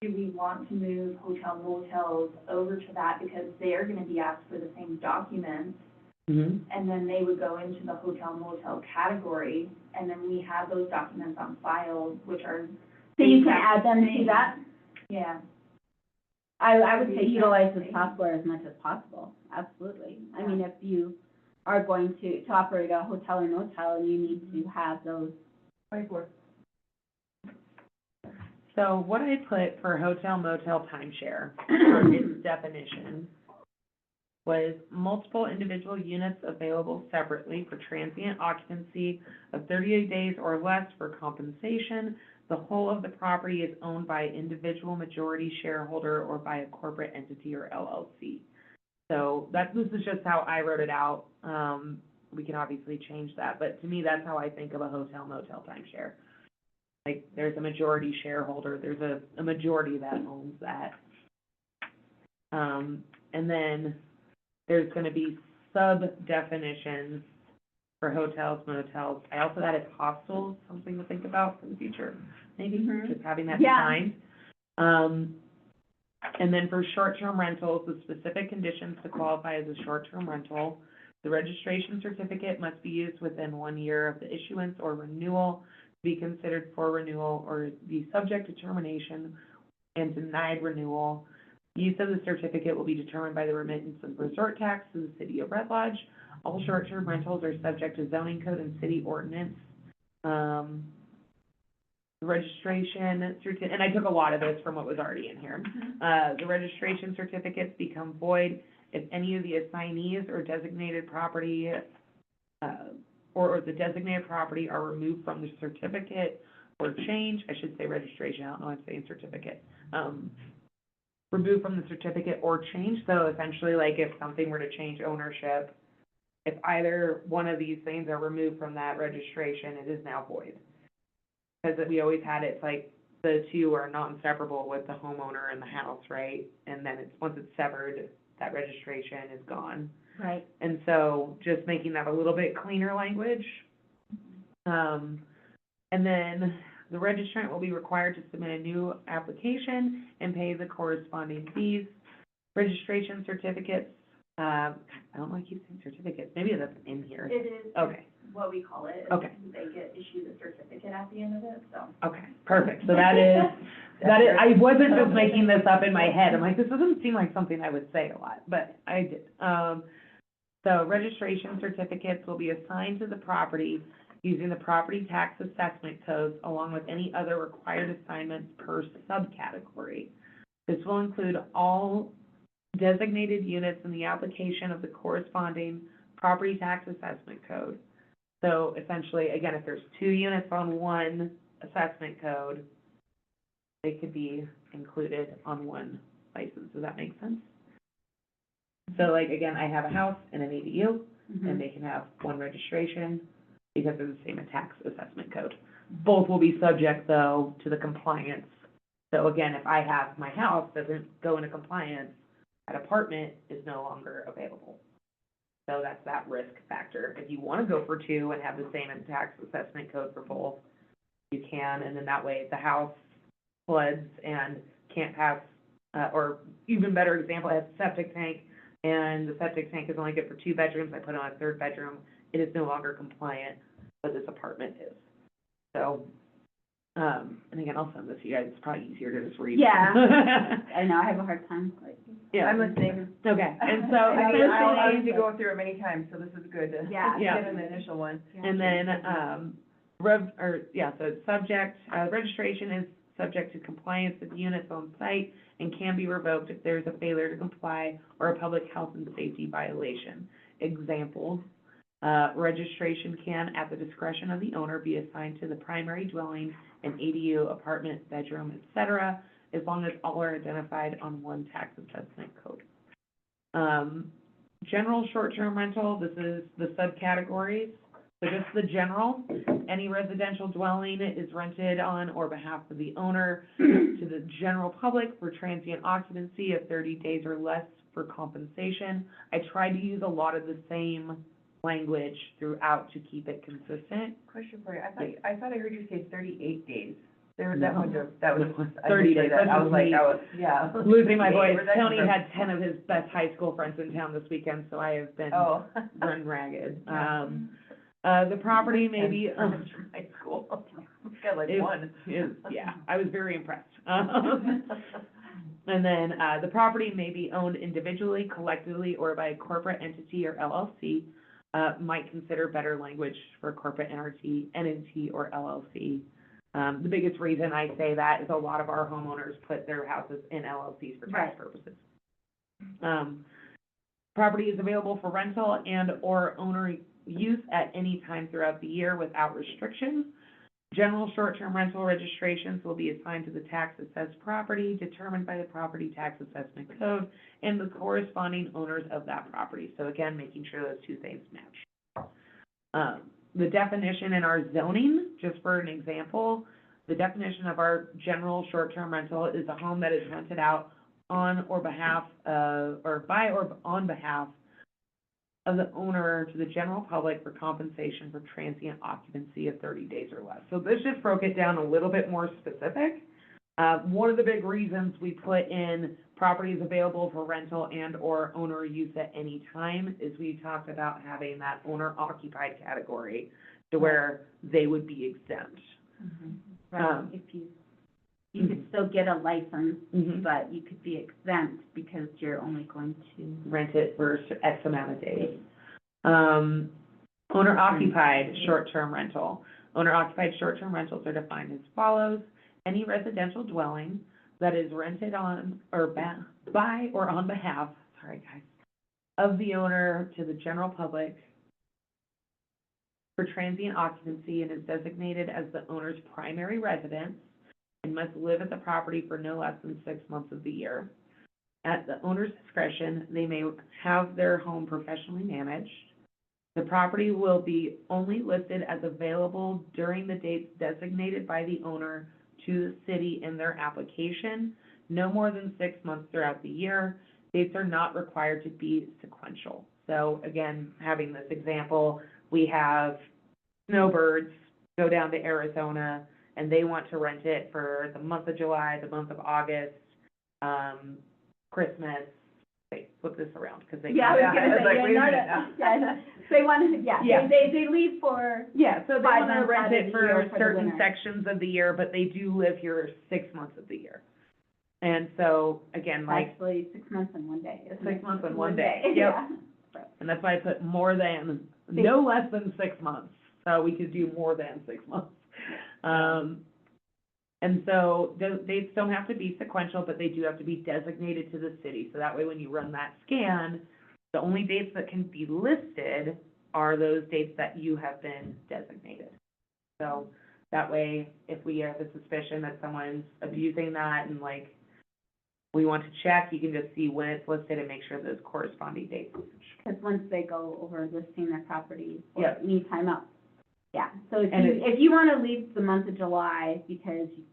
Do we want to move hotel motels over to that because they're gonna be asked for the same documents, Mm-hmm. and then they would go into the hotel motel category, and then we have those documents on file, which are, so you can add them to that? yeah. I would say utilize the software as much as possible, absolutely. I mean, if you are going to operate a hotel or motel, and you need to have those. 24. So what I put for hotel motel timeshare, for its definition, was multiple individual units available separately for transient occupancy of 38 days or less for compensation. The whole of the property is owned by individual majority shareholder or by a corporate entity or LLC. So this is just how I wrote it out. We can obviously change that, but to me, that's how I think of a hotel motel timeshare. Like, there's a majority shareholder, there's a majority that owns that. And then there's gonna be sub-definitions for hotels, motels. I also added hostels, something to think about for the future, maybe, Mhm. just having that Yeah. defined. And then for short-term rentals, the specific conditions to qualify as a short-term rental, the registration certificate must be used within 1 year of the issuance or renewal, be considered for renewal or be subject to termination and denied renewal. Use of the certificate will be determined by the remittance of resort tax to the city of Red Lodge. All short-term rentals are subject to zoning code and city ordinance. The registration and I took a lot of this from what was already in here. The registration certificates become void if any of the assignees or designated property, or the designated property are removed from the certificate or change, I should say registration, I don't know why I'm saying certificate. Removed from the certificate or change, so essentially, like, if something were to change ownership, if either one of these things are removed from that registration, it is now void. Because we always had it, like, the two are not inseparable with the homeowner and the house, right? And then once it's severed, that registration is gone. Right. And so just making that a little bit cleaner language. And then the registrant will be required to submit a new application and pay the corresponding fees. Registration certificates, I don't know why I keep saying certificates, maybe that's in here. It is Okay, what we call it. Okay. They get issued a certificate at the end of it, so. okay, perfect. So that is, I wasn't just making this up in my head. I'm like, this doesn't seem like something I would say a lot, but I did. So registration certificates will be assigned to the property using the property tax assessment codes along with any other required assignments per subcategory. This will include all designated units in the application of the corresponding property tax assessment code. So essentially, again, if there's 2 units on one assessment code, they could be included on one license. Does that make sense? So like, again, I have a house and an ADU. and they can have one registration because they're the same tax assessment code. Both will be subject, though, to the compliance. So again, if I have, my house doesn't go into compliance, that apartment is no longer available. So that's that risk factor. If you want to go for two and have the same tax assessment code for both, you can, and then that way, if the house floods and can't pass, or even better example, it has a septic tank, and the septic tank is only good for 2 bedrooms, I put on a 3rd bedroom, it is no longer compliant, but this apartment is. So, and again, I'll send this to you guys, it's probably easier to just read. Yeah. I know, I have a hard time, like, Yeah. I'm listening. Okay, and so I mean, I'll need to essentially, go through it many times, so this is good to Yeah. Yeah. get an initial one. and then, so it's subject, registration is subject to compliance of units on site and can be revoked if there's a failure to comply or a public health and safety violation. Examples, registration can, at the discretion of the owner, be assigned to the primary dwelling, an ADU, apartment, bedroom, et cetera, as long as all are identified on one tax assessment code. General short-term rental, this is the subcategories. So just the general, any residential dwelling is rented on or behalf of the owner to the general public for transient occupancy of 30 days or less for compensation. I tried to use a lot of the same language throughout to keep it consistent. Question for you, I thought I heard you say 38 days. That No. one, that was, I 30 misheard days. that. I was like, yeah. Losing my voice. 38, where'd that come Tony from? had 10 of his best high school friends in town this weekend, so I have been Oh. run ragged. Yeah. The property may be, Friends from high school. Got like It- one. yeah, I was very impressed. And then, the property may be owned individually, collectively, or by a corporate entity or LLC. Might consider better language for corporate entity or LLC. The biggest reason I say that is a lot of our homeowners put their houses in LLCs for tax Right. purposes. Property is available for rental and or owner use at any time throughout the year without restriction. General short-term rental registrations will be assigned to the tax assessed property determined by the property tax assessment code and the corresponding owners of that property. So again, making sure those two things match. The definition in our zoning, just for an example, the definition of our general short-term rental is a home that is rented out on or behalf of, or by or on behalf of the owner to the general public for compensation for transient occupancy of 30 days or less. So this just broke it down a little bit more specific. One of the big reasons we put in properties available for rental and or owner use at any time is we talked about having that owner occupied category to where they would be exempt. Right, if you could still get a license, Mhm. but you could be exempt because you're only going to. Rent it for X amount of days. Owner occupied short-term rental. Owner occupied short-term rentals are defined as follows: any residential dwelling that is rented on or by or on behalf, sorry guys, of the owner to the general public for transient occupancy and is designated as the owner's primary residence and must live at the property for no less than 6 months of the year. At the owner's discretion, they may have their home professionally managed. The property will be only listed as available during the dates designated by the owner to the city in their application, no more than 6 months throughout the year. Dates are not required to be sequential. So again, having this example, we have snowbirds go down to Arizona and they want to rent it for the month of July, the month of August, Christmas. Wait, flip this around, because they. Yeah, I was Yeah, I gonna was say, like, yeah, wait a no, minute no, now. yeah, they want to, Yeah. yeah, they leave for, Yeah, so they 5 want to months rent out of it the for year for the certain winter. sections of the year, but they do live here 6 months of the year. And so, again, like, actually 6 months and 1 day, isn't it? 6 months and 1 day, yep. Yeah. And that's why I put more than, no less than 6 months, so we could do more than 6 months. And so the dates don't have to be sequential, but they do have to be designated to the city. So that way, when you run that scan, the only dates that can be listed are those dates that you have been designated. So that way, if we have a suspicion that someone's abusing that and like we want to check, you can just see when it's listed and make sure those corresponding dates. Because once they go over listing their property, or Yep. need time out. Yeah, so if And if you wanna leave the month of July because you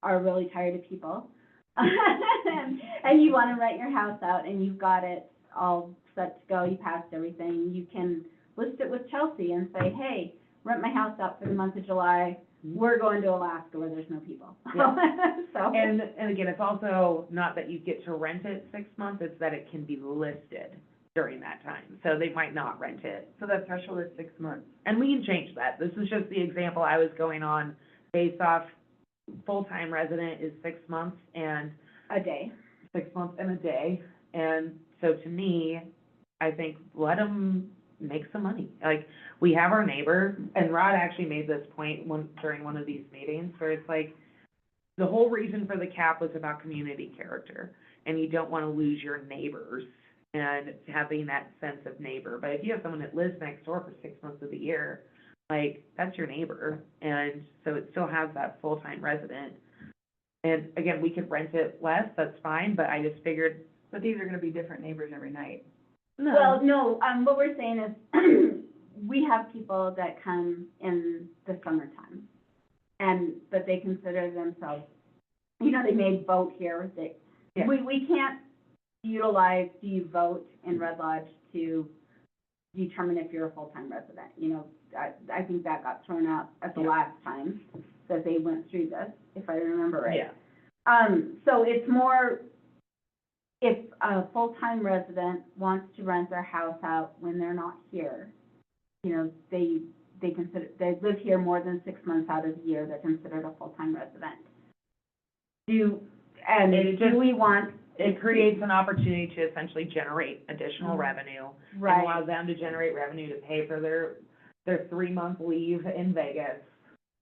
are really tired of people, and you wanna rent your house out and you've got it all set to go, you passed everything, you can list it with Chelsea and say, hey, rent my house out for the month of July, we're going to Alaska where there's no people. So. And again, it's also not that you get to rent it 6 months, it's that it can be listed during that time. So they might not rent it. So that threshold is 6 months. And we can change that. This is just the example I was going on based off full-time resident is 6 months and A day. 6 months and a day. And so to me, I think let them make some money. Like, we have our neighbor, and Rod actually made this point during one of these meetings, where it's like, the whole reason for the cap was about community character, and you don't want to lose your neighbors and having that sense of neighbor. But if you have someone that lives next door for 6 months of the year, like, that's your neighbor, and so it still has that full-time resident. And again, we could rent it less, that's fine, but I just figured, But these are gonna be different neighbors every night. no. Well, no, what we're saying is, we have people that come in the summertime, but they consider themselves, you know, they may vote here, Yeah. we can't utilize, do you vote in Red Lodge to determine if you're a full-time resident, you know, I think that got thrown out at the Yeah. last time, that they went through this, if I remember right. Yeah. So it's more, if a full-time resident wants to rent their house out when they're not here, you know, they live here more than 6 months out of the year, they're considered a full-time resident. Do we want? It creates an opportunity to essentially generate additional revenue. And Right, allows them to generate revenue to pay for their 3-month leave in Vegas.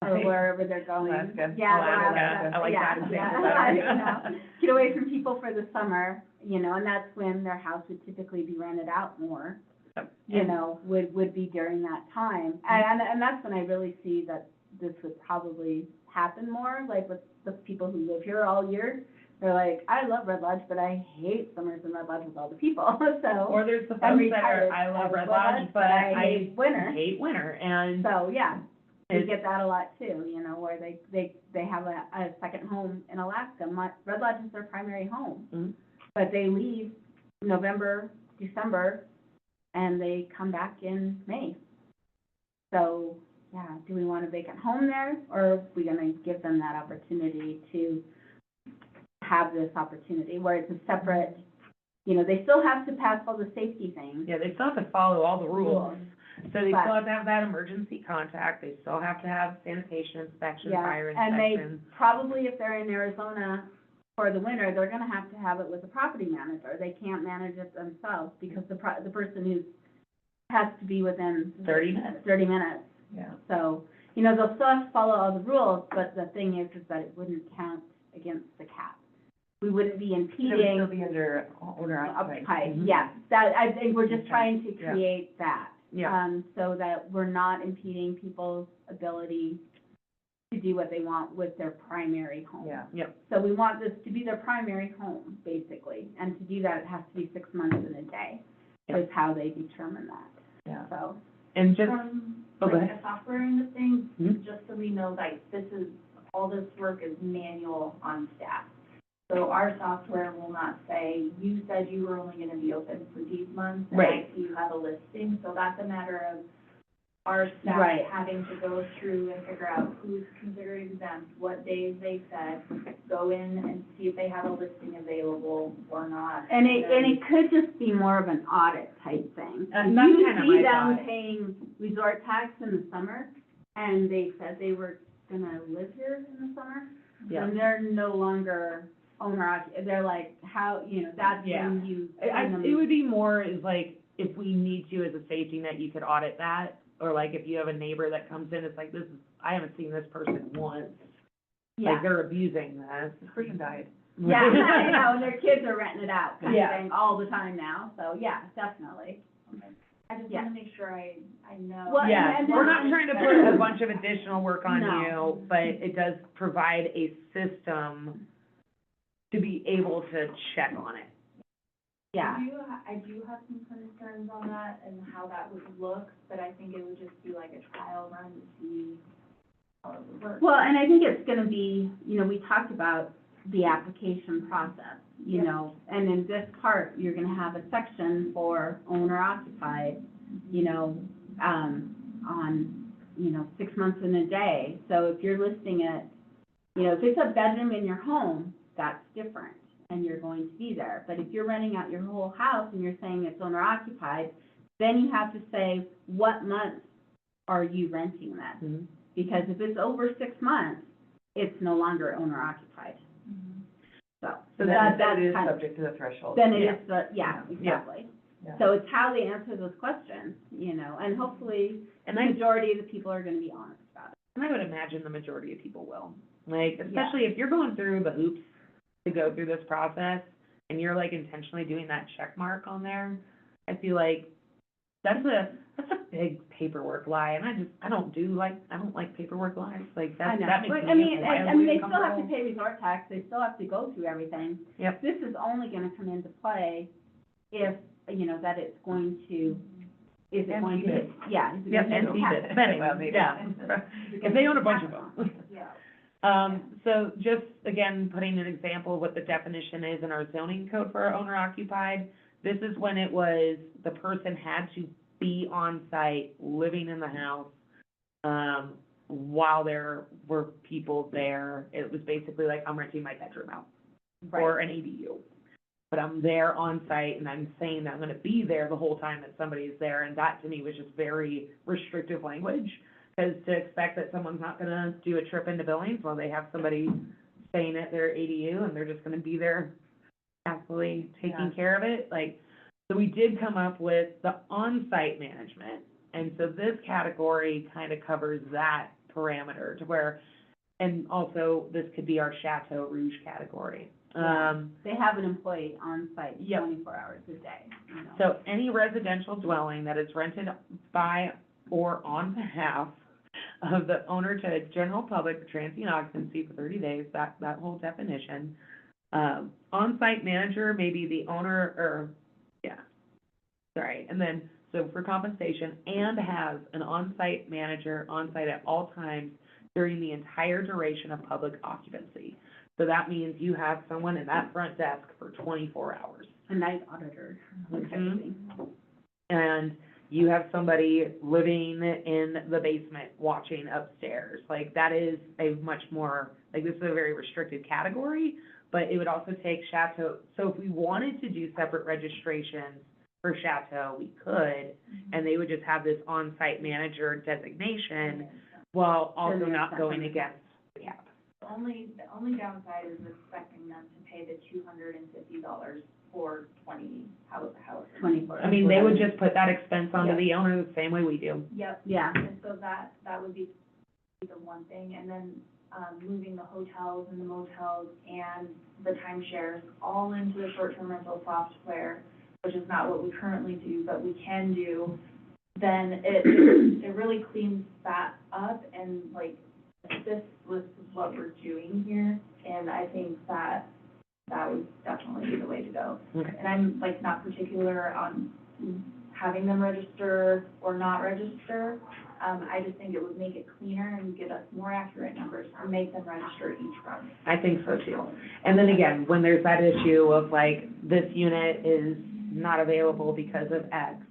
or wherever they're going. Alaska. Yeah, Alaska. I like that yeah, example yeah. better. You know, get away from people for the summer, you know, and that's when their house would typically be rented out more. Yep. You know, would be during that time. And that's when I really see that this would probably happen more, like with the people who live here all year. They're like, I love Red Lodge, but I hate summers in Red Lodge with all the people, so. Or there's the I'm folks that are, retired. I love Red Lodge, but I I hate winter. hate winter, and So, yeah, we it's, get that a lot too, you know, where they have a second home in Alaska. Red Lodge is their primary home. Mhm. But they leave November, December, and they come back in May. So, yeah, do we want a vacant home there, or are we gonna give them that opportunity to have this opportunity where it's a separate, you know, they still have to pass all the safety things. yeah, they still have to follow all the rules. So they But- still have to have that emergency contact, they still have to have sanitation inspection, Yeah, fire and they inspection. probably, if they're in Arizona for the winter, they're gonna have to have it with a property manager. They can't manage it themselves, because the person who has to be within 30 minutes. 30 minutes. Yeah. So, you know, they'll still have to follow all the rules, but the thing is that it wouldn't count against the cap. We wouldn't be It would still impeding be under owner occupied. occupied, Mhm. yes. That, I think we're just Okay. trying to Yeah. create that. Yeah. So that we're not impeding people's ability to do what they want with their primary home. Yeah. Yep, So we want this to be their primary home, basically, and to do that, it has to be 6 months and a day, is how they determine that, Yeah. so. and just, oh, go Like ahead. a software end of things, Mhm. just so we know, like, all this work is manual on staff. So our software will not say, you said you were only gonna be open for these months, and I Right. see you have a listing, so that's a matter of our staff Right. having to go through and figure out who's considered exempt, what days they said, go in and see if they have a listing available or not. And it then- could just be more of an audit type thing. That's If kinda you my see them thought. paying resort tax in the summer, and they said they were gonna live here in the summer, Yeah. then they're no longer they're like, how, you know, that's Yeah. when you. It would be more is like, if we need to as a safety net, you could audit that, or like if you have a neighbor that comes in, it's like, I haven't seen this person once, like Yeah, they're abusing this. This person died. yeah, I know, and their kids are renting it out, kind of Yeah. thing, all the time now, so, yeah, definitely. I just Yeah. wanna make sure I know. Well, Yeah, and we're then- not trying to put a bunch of additional work on No. you, but it does provide a system to be able to check on it. Yeah, I do have some concerns on that and how that would look, but I think it would just be like a trial run to see how it would work. well, and I think it's gonna be, we talked about the application process, and in this part, you're gonna have a section for owner occupied, on, 6 months and a day. So if you're listing it, if it's a bedroom in your home, that's different, and you're going to be there. But if you're renting out your whole house and you're saying it's owner occupied, then you have to say, what months are you renting that? Mhm. Because if it's over 6 months, it's no longer owner occupied. So So that's that is kind of, subject to the threshold. then it Yeah. is, exactly. Yeah. So it's how they answer those questions, and hopefully, the And I, majority of the people are gonna be honest about it. and I would imagine the majority of people will. Like, especially if you're going through the hoops to go through this process, and you're like intentionally doing that check mark on there, I feel like that's a big paperwork lie, and I don't like paperwork lies, like, I that know. makes But, me I mean, wildly they still have to uncomfortable. pay resort tax, they still have to go through everything. Yep. This is only gonna come into play if, that it's going to, is it And going to hit, CBIT. yeah. is it Yep, gonna and hit see tax? it, spending, Well, maybe. yeah, if they own a bunch of them. Yeah. So just, again, putting an example of what the definition is in our zoning code for owner occupied, this is when it was, the person had to be on site, living in the house, while there were people there. It was basically like, I'm renting my bedroom out, or an ADU. But I'm there on site, and I'm saying that I'm gonna be there the whole time that somebody's there, and that to me was just very restrictive language. Because to expect that someone's not gonna do a trip into Billings while they have somebody staying at their ADU, and they're just gonna be there happily taking Yeah. care of it, like, so we did come up with the on-site management. And so this category kind of covers that parameter to where, and also this could be our Chateau Rouge category. Yeah. They have an employee on site Yep. 24 hours a day, So any residential dwelling that is rented by or on behalf of the owner to general public for transient occupancy for 30 days, that whole definition. On-site manager may be the owner, and then, so for compensation, and has an on-site manager on-site at all times during the entire duration of public occupancy. So that means you have someone in that front desk for 24 hours. A night auditor, type of Mhm. thing. And you have somebody living in the basement watching upstairs. Like, that is a much more, like, this is a very restricted category, but it would also take Chateau, so if we wanted to do separate registrations for Chateau, we could, and they would just have this on-site manager designation while also Then not there's going that. against the cap. The only downside is expecting them to pay the $250 for 24. I mean, they would just put that expense onto Yeah. the owner the same way we do. Yep. Yeah. And so that would be the one thing, and then, moving the hotels and the motels and the timeshares all into the short-term rental software, which is not what we currently do, but we can do, then it really cleans that up and like assists with what we're doing here, and I think that would definitely be the way to go. Okay. And I'm like not particular on having them register or not register. I just think it would make it cleaner and get us more accurate numbers and make them register each run. I think so too. And then again, when there's that issue of like, this unit is not available because of X,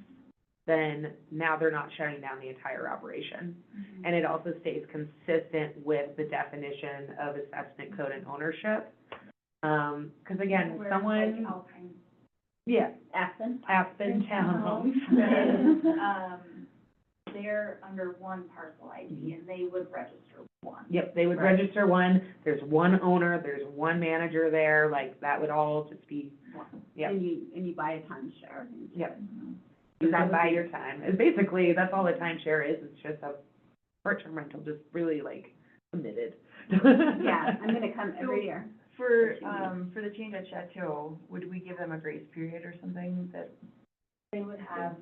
then now they're not shutting down the entire operation. And it also stays consistent with the definition of assessment code and ownership. 'Cause again, Whereas, someone, like Alpine yeah, Aspen? Aspen Townhomes. they're under one parcel ID and they would register one. Yep, they would Right. register one, there's one owner, there's one manager there, like, that would all just be, Yep. And you buy a timeshare. yep. You can buy your time. It's basically, that's all the timeshare is, it's just a short-term rental, just really like committed. Yeah, I'm gonna come every year. For the change at Chateau, would we give them a grace period or something that? They would have,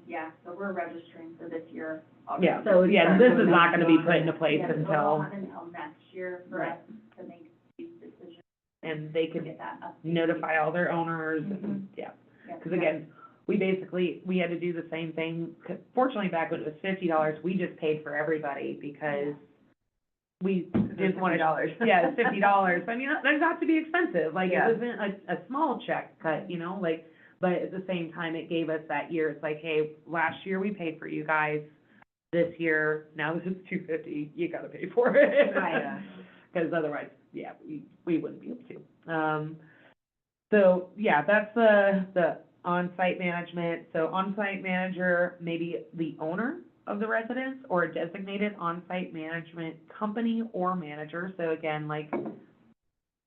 so we're registering for this year. Yeah, So it's yeah, not this coming is not up gonna be beyond put into that. place Yeah, so until, not until next year for Right. us to make these decisions. and they could Get that up. notify all their owners, Mhm. and, yeah. Yeah. Because again, we had to do the same thing, 'cause fortunately, back when it was $50, we just paid for everybody, because we didn't want to. $50. Yeah, it's $50, I mean, that got to be expensive, like, it Yeah. wasn't a small check cut, you know, like, but at the same time, it gave us that year, it's like, hey, last year we paid for you guys, this year, now that it's $250, you gotta pay for it. Right. Because otherwise, yeah, we wouldn't be able to. So, yeah, that's the on-site management. So on-site manager, maybe the owner of the residence, or a designated on-site management company or manager. So again, like,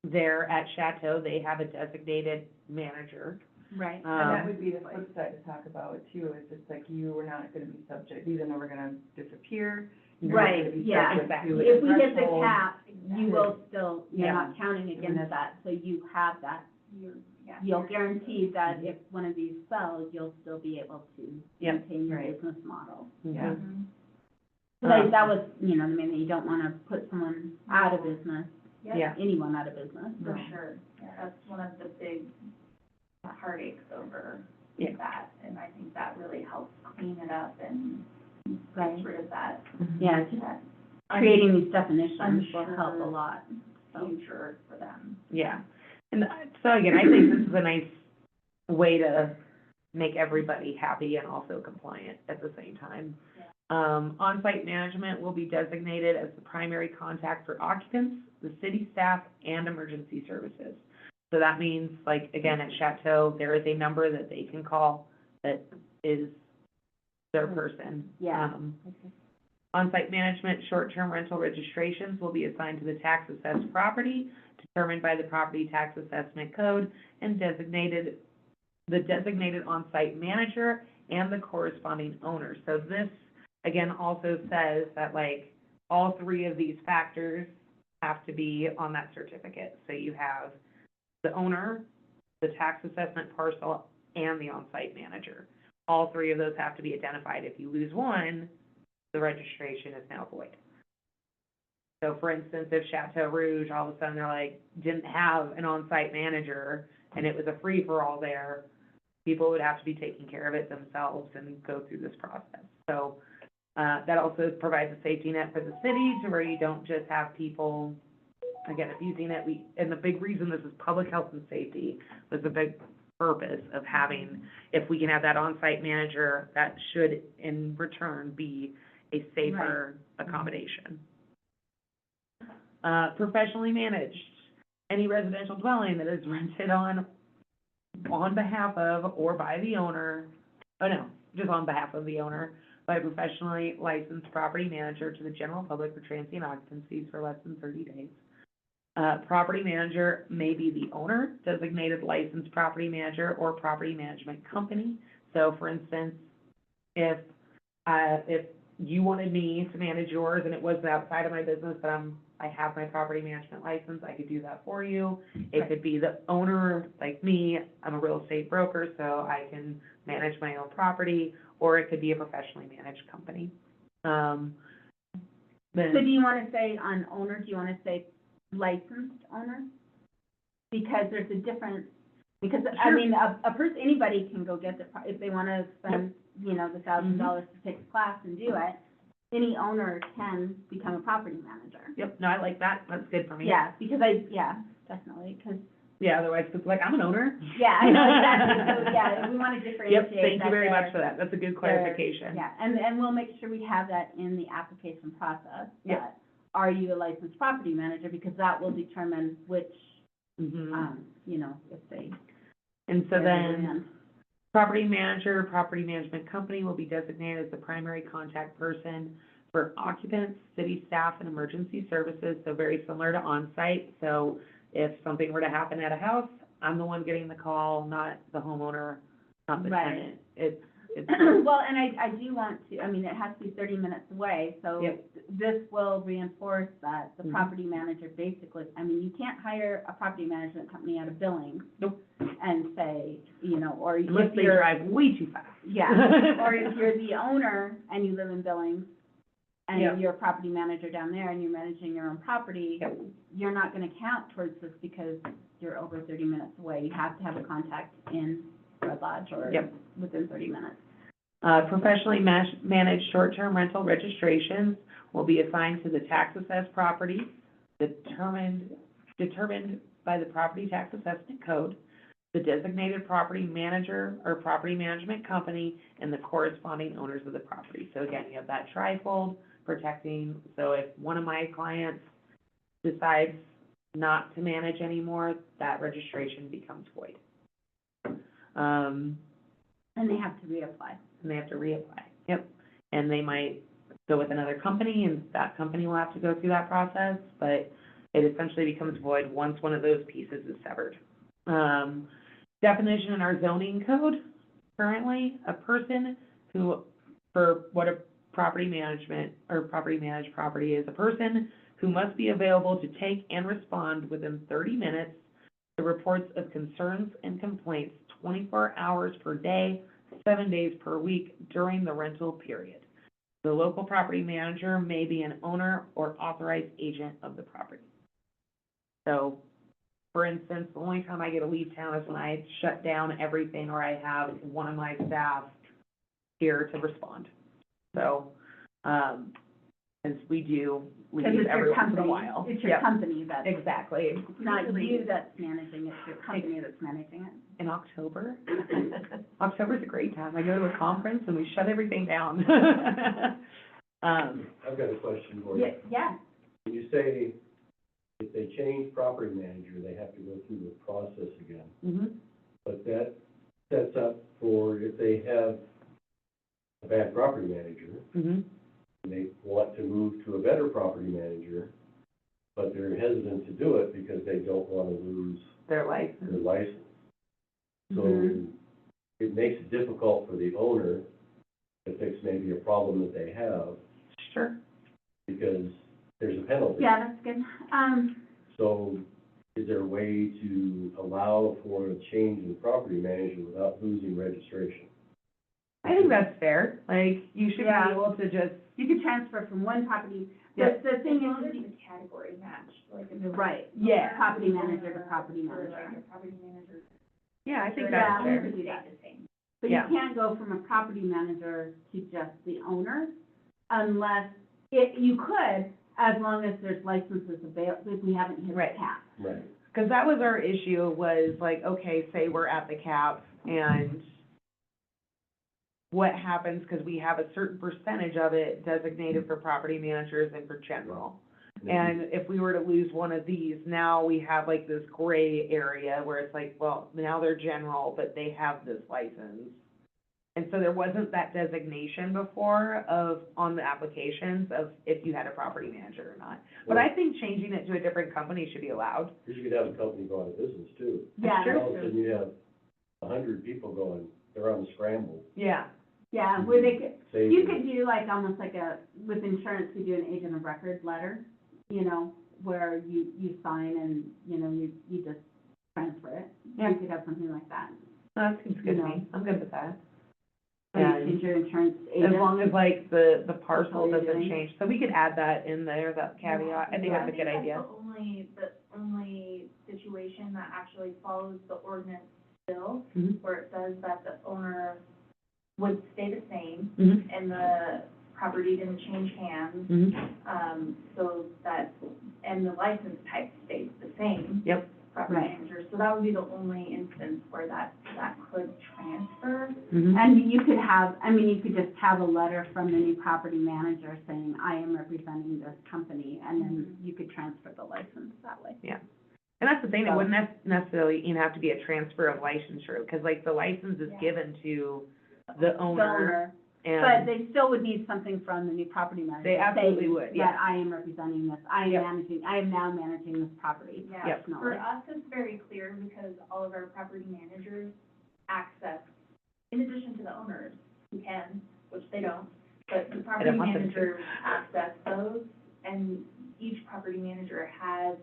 there at Chateau, they have a designated manager. Right. And that would be the flip side to talk about too, is it's like you were not gonna be subject, these are never gonna disappear. You're not Right, gonna be yeah. subject to If we a hit the threshold. cap, you will still, you're Yeah. not counting against that, so you have that. Yeah. You'll guarantee that if one of these sells, you'll still be able to Yep. maintain your Right. business model. Yeah. Mhm. So that was, you know, I mean, you don't wanna put someone out of business, Yeah. anyone out of business. For No. sure, yeah, that's one of the big heartaches over Yeah. that, and I think that really helps clean it up and Right. get rid of that, Yeah, just that creating these definitions will unsure help a lot, so. future for them. Yeah, and so again, I think this is a nice way to make everybody happy and also compliant at the same time. On-site management will be designated as the primary contact for occupants, the city staff, and emergency services. So that means, like, again, at Chateau, there is a number that they can call that is their person. Yeah. On-site management, short-term rental registrations will be assigned to the tax assessed property, determined by the property tax assessment code, and the designated on-site manager and the corresponding owner. So this, again, also says that, like, all three of these factors have to be on that certificate. So you have the owner, the tax assessment parcel, and the on-site manager. All three of those have to be identified. If you lose one, the registration is now void. So for instance, if Chateau Rouge, all of a sudden they're like, didn't have an on-site manager, and it was a free-for-all there, people would have to be taking care of it themselves and go through this process. So, that also provides a safety net for the city, to where you don't just have people, again, abusing it. And the big reason this is public health and safety was the big purpose of having, if we can have that on-site manager, that should in return be a safer accommodation. Professionally managed, any residential dwelling that is rented on behalf of or by the owner, just on behalf of the owner, by a professionally licensed property manager to the general public for transient occupancies for less than 30 days. Property manager may be the owner, designated licensed property manager, or property management company. So for instance, if you wanted me to manage yours and it was outside of my business, but I have my property management license, I could do that for you. It could be the owner, like me, I'm a real estate broker, so I can manage my own property, or it could be a professionally managed company. So do you wanna say on owner, do you wanna say licensed owner? Because there's a difference, because, I Sure. mean, a person, anybody can go get if they wanna spend, you know, the $1,000 to take a class and do it, any owner can become a property manager. Yep, no, I like that, that's good for me. Yeah, because definitely, because, Yeah, otherwise it's like, I'm an owner. yeah, I know, exactly, so, yeah, we wanna differentiate Yep, thank you that very much there- for that, that's a good clarification. Yeah, and we'll make sure we have that in the application process. Yep. That, are you a licensed property manager? Because that will determine which, Mhm. you know, if they. And so where they then, land. property manager, property management company will be designated as the primary contact person for occupants, city staff, and emergency services, so very similar to on-site. So if something were to happen at a house, I'm the one getting the call, not the homeowner, not the Right. tenant. It's, Well, and I do want to, I mean, it has to be 30 minutes away, so Yep. this will reinforce that the Mhm. property manager basically, I mean, you can't hire a property management company out of Billings. Nope. And say, you know, or unless if they you're, drive way too fast. yeah, or if you're the owner and you live in Billings, Yeah. and you're a property manager down there and you're managing your own property, Yep. you're not gonna count towards this because you're over 30 minutes away. You have to have a contact in Red Lodge or Yep. within 30 minutes. Professionally managed short-term rental registrations will be assigned to the tax assessed property determined by the property tax assessment code, the designated property manager or property management company, and the corresponding owners of the property. So again, you have that trifold protecting, so if one of my clients decides not to manage anymore, that registration becomes void. And they have to reapply. And they have to reapply, yep. And they might go with another company, and that company will have to go through that process, but it essentially becomes void once one of those pieces is severed. Definition in our zoning code, currently, a person who, for what a property management or property managed property is, a person who must be available to take and respond within 30 minutes to reports of concerns and complaints 24 hours per day, 7 days per week during the rental period. The local property manager may be an owner or authorized agent of the property. So, for instance, the only time I get to leave town is when I shut down everything or I have one of my staff here to respond. So, as we do leave Because it's every your once in a company, while. it's your Yep, company that's, exactly. it's not you that's managing it, it's your company that's managing it. In October, October's a great time. I go to a conference and we shut everything down. I've got a question for you. Yeah, When you say if they change property manager, they have to go through the process again, mhm, but that sets up for if they have a bad property manager, mhm. and they want to move to a better property manager, but they're hesitant to do it because they don't want to lose Their life. their license. So Mhm. it makes it difficult for the owner to fix maybe a problem that they have Sure. because there's a penalty. yeah, that's good. So is there a way to allow for a change in property manager without losing registration? I think that's fair. Like, you should be Yeah. able to just, You could transfer from one property, Yeah. the thing As long as is, the category matched, like if it's right, Yeah. property manager to property or like manager. a property manager. yeah, I think Yeah, that's we fair. could do that. Stay the same. But you Yeah. can't go from a property manager to just the owner unless, you could, as long as there's licenses available, if we haven't hit the Right. cap. Right. Because that was our issue, was like, okay, say we're at the cap, and what happens, because we have a certain percentage of it designated for property managers and for general. And if we were to lose one of these, now we have like this gray area where it's like, well, now they're general, but they have this license. And so there wasn't that designation before of, on the applications of if you had a property manager or not. But I think changing it to a different company should be allowed. Because you could have a company go out of business too. Yeah, true. All of a sudden you have 100 people going, they're on the scramble. Yeah, Yeah, where they could, Save you them. could do like, almost like with insurance, we do an agent of record letter, you know, where you sign and, you know, you just transfer it. Yeah. You could have something like that. that seems good to me. I'm good with that. Or you And change your insurance as agent. long as like the parcel what you're doesn't doing. change. So we could add that in there, that caveat. I think that's a good idea. The only situation that actually follows the ordinance still, Mhm. where it says that the owner would stay the same Mhm. and the property didn't change hands, Mhm. so that, and the license type stays the same. Yep. Property Right. manager, so that would be the only instance where that could transfer. Mhm. And you could have, I mean, you could just have a letter from the new property manager saying, I am representing this company, and then you could transfer the license that way. Yeah. And that's the thing, it wouldn't necessarily even have to be a transfer of licensure, because like the license is Yeah. given to the The owner, owner, but and they still would need something from the new property manager. They absolutely saying would, yeah. That I am representing this, I Yep. am now managing this property. Yeah, Yep. for personally. us, it's very clear because all of our property managers access, in addition to the owners, who can, which they don't, but the property want them to. managers access those, and each property manager has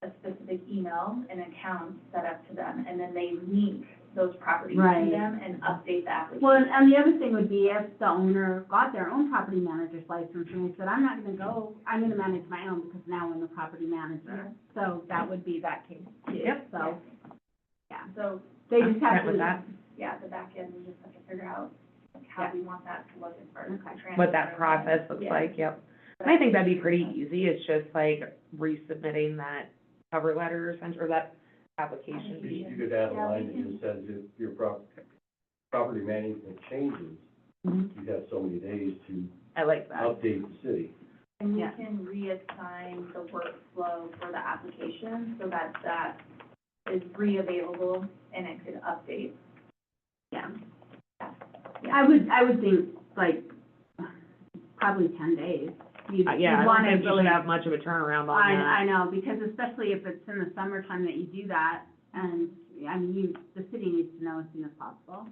a specific email and account set up to them, and then they link those properties Right. to them and update the application. Well, and the other thing would be if the owner got their own property manager's license and they said, I'm not gonna go, I'm gonna manage my own because now I'm the property manager. So that would be that case too. Yep. So, So, they I'm just have content to. with that. yeah, the back end, we just have to figure out like how we want that to look as far as the transfer. What that process looks Yeah. like, yep. And I think that'd be pretty easy, it's just like resubmitting that cover letter, or that application. You could add a line that just says if your property management changes, Mhm. you have so many days to I like that. update the city. And we Yeah. can reassign the workflow for the application so that that is re-available and it could update. Yeah. Yeah. I would think like probably 10 days. You'd Yeah, I don't want it think you really- should have much of a turnaround on that. I know, because especially if it's in the summertime that you do that, and, I mean, the city needs to know as soon as possible.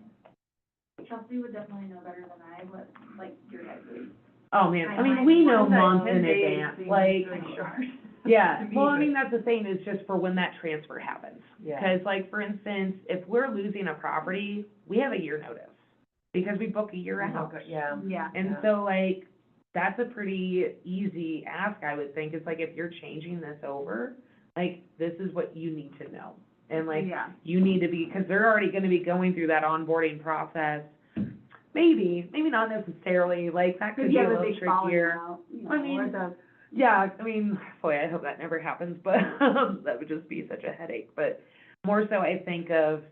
Chelsea would definitely know better than I what, like, your guys' would. Oh, man, I mean, we know months in 10 days advance, seems like, really short. yeah, to me, well, I but- mean, that's the thing, is just for when that transfer happens. Yeah. Because like, for instance, if we're losing a property, we have a year notice, because we book a year out. Yeah. Yeah. And Yeah. so like, that's a pretty easy ask, I would think, it's like, if you're changing this over, like, this is what you need to know. And like, Yeah. you need to be, because they're already gonna be going through that onboarding process. Maybe not necessarily, like, that could Because be you a have a little big falling trickier. out, you know, I mean, or the, Yeah, I mean, boy, I hope that never happens, but that would just be such a headache. But more so, I think of,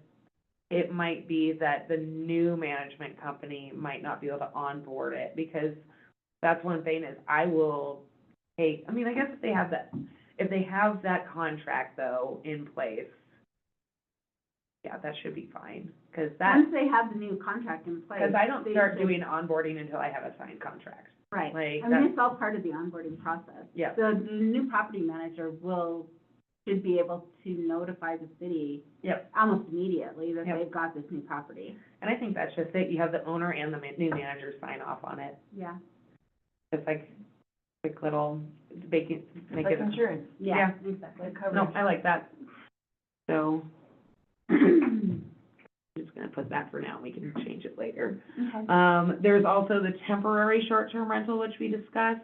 it might be that the new management company might not be able to onboard it, because that's one thing is I will take, I mean, I guess if they have that contract though in place, yeah, that should be fine, because once they have the new contract in place. because I don't they start should- doing onboarding until I have a signed contract. Right. like, I mean, that's- it's all part of the onboarding process. Yeah. The new property manager should be able to notify the city Yep. almost immediately that Yep. they've got this new property. And I think that's just it, you have the owner and the new manager sign off on it. Yeah. It's like, quick little, make it. Like insurance, Yeah, exactly. like coverage. No, I like that. So, I'm just gonna put that for now, we can change it later. Okay. There's also the temporary short-term rental, which we discussed.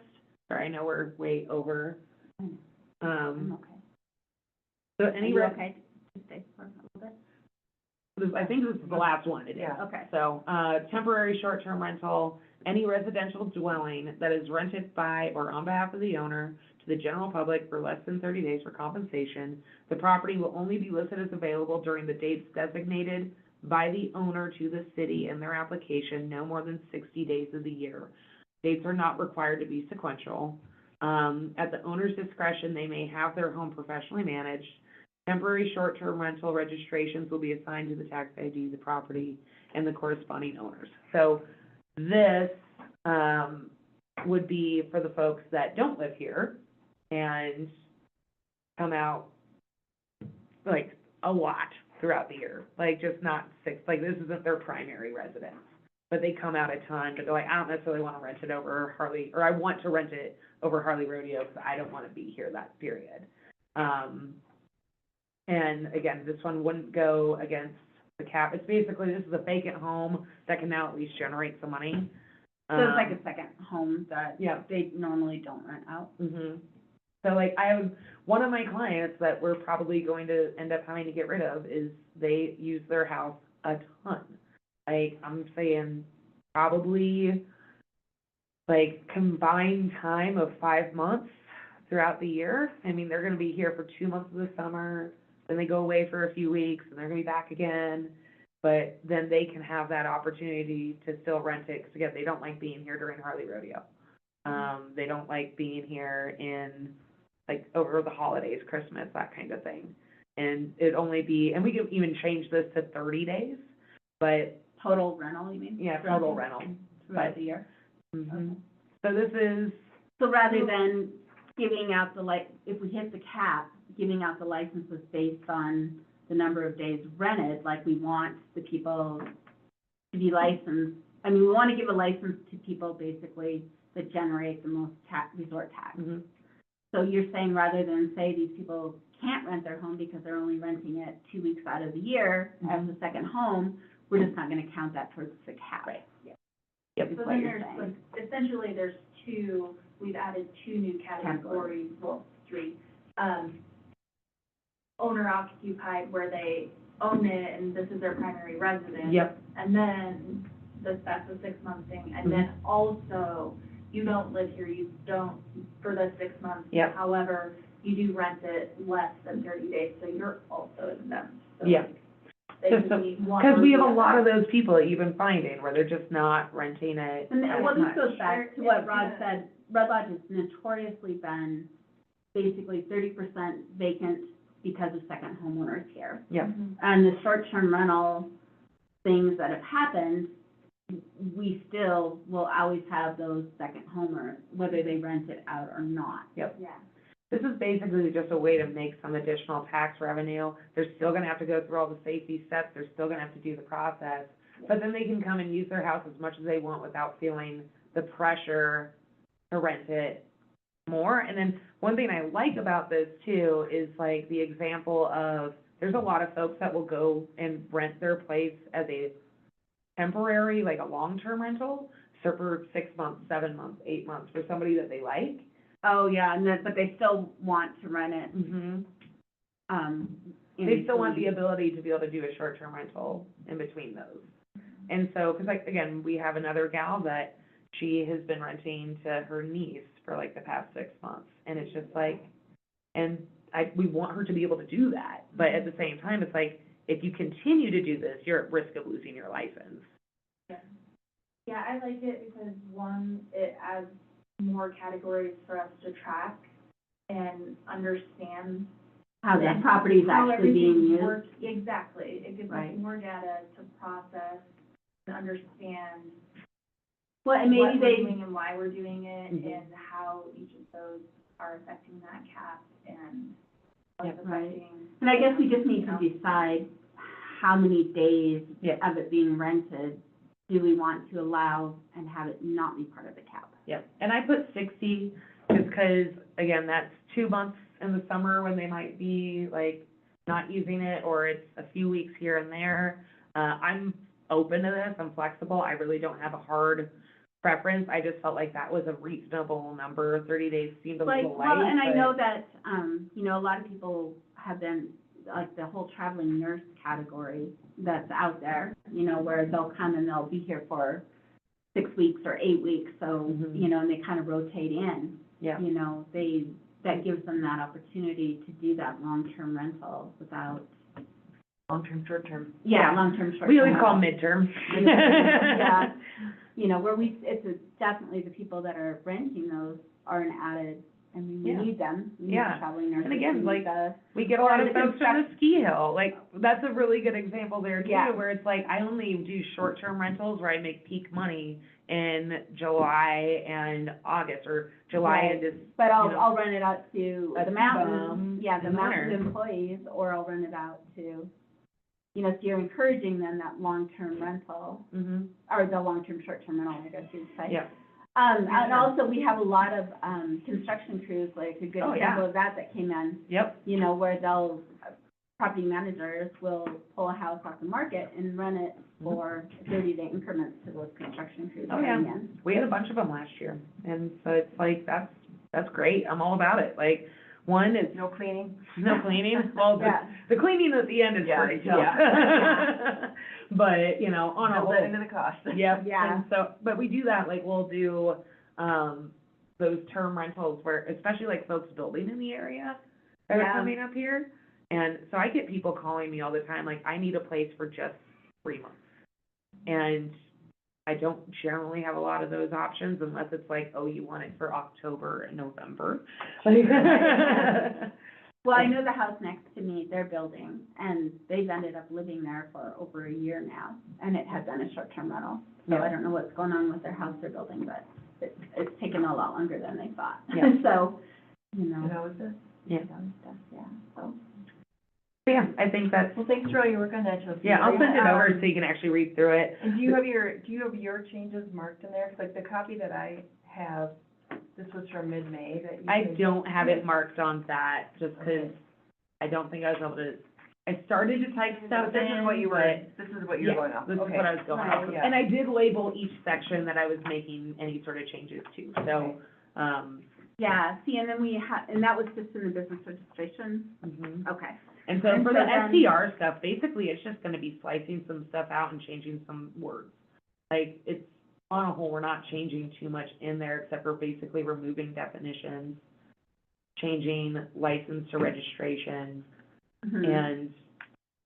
Sorry, I know we're way over. I'm Um, okay. so Are any, you okay to stay for a little bit? I think this is the last one it is. Yeah. Okay. So, temporary short-term rental, any residential dwelling that is rented by or on behalf of the owner to the general public for less than 30 days for compensation. The property will only be listed as available during the dates designated by the owner to the city in their application, no more than 60 days of the year. Dates are not required to be sequential. At the owner's discretion, they may have their home professionally managed. Temporary short-term rental registrations will be assigned to the tax ID, the property, and the corresponding owners. So this, would be for the folks that don't live here and come out, like, a lot throughout the year, like, just not like, this isn't their primary residence, but they come out a ton, but they're like, I don't necessarily want to rent it over Harley, or I want to rent it over Harley Rodeo, because I don't want to be here that period. And again, this one wouldn't go against the cap, it's basically, this is a vacant home that can now at least generate some money. So it's like a second home that Yeah. they normally don't rent out. Mhm. So like, I have, one of my clients that we're probably going to end up having to get rid of is they use their house a ton. Like, I'm saying probably like combined time of 5 months throughout the year. I mean, they're gonna be here for 2 months of the summer, then they go away for a few weeks, and they're gonna be back again. But then they can have that opportunity to still rent it, because again, they don't like being here during Harley Rodeo. They don't like being here in, like, over the holidays, Christmas, that kind of thing. And it'd only be, and we could even change this to 30 days, but, Total rental, you mean? yeah, total rental. Throughout but- the year? Mhm. So this is, So rather than giving out the if we hit the cap, giving out the licenses based on the number of days rented, like we want the people to be licensed, I mean, we want to give a license to people basically that generate the most resort tax. mhm. So you're saying rather than say these people can't rent their home because they're only renting it 2 weeks out of the year as a second home, we're just not gonna count that towards the cap. Right. Yep. Yep. Is So what then you're there's, saying. like, essentially, there's we've added two new categories, well, three. Owner occupied, where they own it and this is their primary residence. Yep. And then, that's a 6-month thing, and then also, you don't live here, you don't, for the 6 months. Yep. However, you do rent it less than 30 days, so you're also exempt. So Yeah. They So- can be one Because or we have the a lot of other. those people that you've been finding where they're just not renting it And as well, this much. goes back to There what is Rod a- said, Red Lodge has notoriously been basically 30% vacant because of second homeowners here. Yep. And the short-term rental things that have happened, we still will always have those second homers, whether they rent it out or not. Yep. Yeah. This is basically just a way to make some additional tax revenue. They're still gonna have to go through all the safety steps, they're still gonna have to do the process. But then they can come and use their house as much as they want without feeling the pressure to rent it more. And then one thing I like about this too is like the example of, there's a lot of folks that will go and rent their place as a temporary, like a long-term rental, so for 6 months, 7 months, 8 months, for somebody that they like. Oh, yeah, and then, but they still want to rent it, Mm-hmm. in They still want the between. ability to be able to do a short-term rental in between those. And so, because like, again, we have another gal that she has been renting to her niece for like the past 6 months, and it's just like, and we want her to be able to do that, but at the same time, it's like, if you continue to do this, you're at risk of losing your license. Yeah, I like it because, one, it adds more categories for us to track and understand How the property's how actually being everything used. works. Exactly. It gives us Right. more data to process and understand Well, and what maybe we're they, doing and why we're doing it, Mhm. and how each of those are affecting that cap and how it's Yep. Right. affecting. and I guess we just need to decide how many days Yeah. of it being rented do we want to allow and have it not be part of the cap? Yep, and I put 60, just because, again, that's 2 months in the summer when they might be, like, not using it, or it's a few weeks here and there. I'm open to this, I'm flexible, I really don't have a hard preference, I just felt like that was a reasonable number, 30 days seemed a Like, little light, well, and I but- know that, you know, a lot of people have been, like, the whole traveling nurse category that's out there, you know, where they'll come and they'll be here for 6 weeks or 8 weeks, so, Mhm. you know, and they kind of rotate in. Yeah, You know, that gives them that opportunity to do that long-term rental without, long-term, short-term. long-term, short-term. We always call them rental. midterm. Yeah. You know, where definitely the people that are renting those are an added, I mean, we Yeah. need them. We need Yeah. the traveling nurses. And again, we need like, the- We get a lot Or of the folks from the ski hill, like, that's a really good example there too, Yeah. where it's like, I only do short-term rentals where I make peak money in July and August, or July Right. and this, But you know, I'll rent it out to a the ski mountain, bum yeah, in the the mountain winter. employees, or I'll rent it out to, you know, so you're encouraging them that long-term rental, Mhm. or the long-term, short-term rental, I guess you'd say. Yeah, And also, we have a lot of, construction crews, like a good Oh, yeah. example of that came in, yep, you know, where property managers will pull a house off the market and rent it for 30-day increments to those construction crews Oh, yeah. coming in. we had a bunch of them last year, and so it's like, that's great, I'm all about it, like, one, it's No cleaning? no cleaning, well, Yeah. the cleaning at the end is Yeah, pretty tough. yeah. But, you know, on a Build whole. that into the cost. Yep, Yeah. and so, but we do that, like, we'll do, those term rentals where, especially like folks building in the area that are Yeah. coming up here. And so I get people calling me all the time, like, I need a place for just 3 months. And I don't generally have a lot of those options unless it's like, oh, you want it for October and November. Well, I know the house next to me, they're building, and they've ended up living there for over a year now, and it had been a short-term rental. So I don't know what's going on with their house they're building, but it's taken a lot longer than they thought. Yeah. So, you And know, how was this? Yeah, stuff, yeah, so. yeah, I think that's, Well, thanks for all your work on that, Chelsea. yeah, I'll send it over Um, so you can actually read through it. And do you have your changes marked in there? 'Cause like the copy that I have, this was from mid-May that you. I said- don't have it marked on that, just 'cause I don't think I was able to, I started to type stuff This in, is what you were, but this is what you're yeah, going off, this is okay. what I was going off of. Yeah. And I did label each section that I was making any sort of changes to, so, Yeah, see, and then and that was just in the business registration, mhm. okay. And so And for so the then- SDR stuff, basically, it's just gonna be slicing some stuff out and changing some words. Like, it's, on a whole, we're not changing too much in there, except for basically removing definitions, changing license to registration, Mhm. and.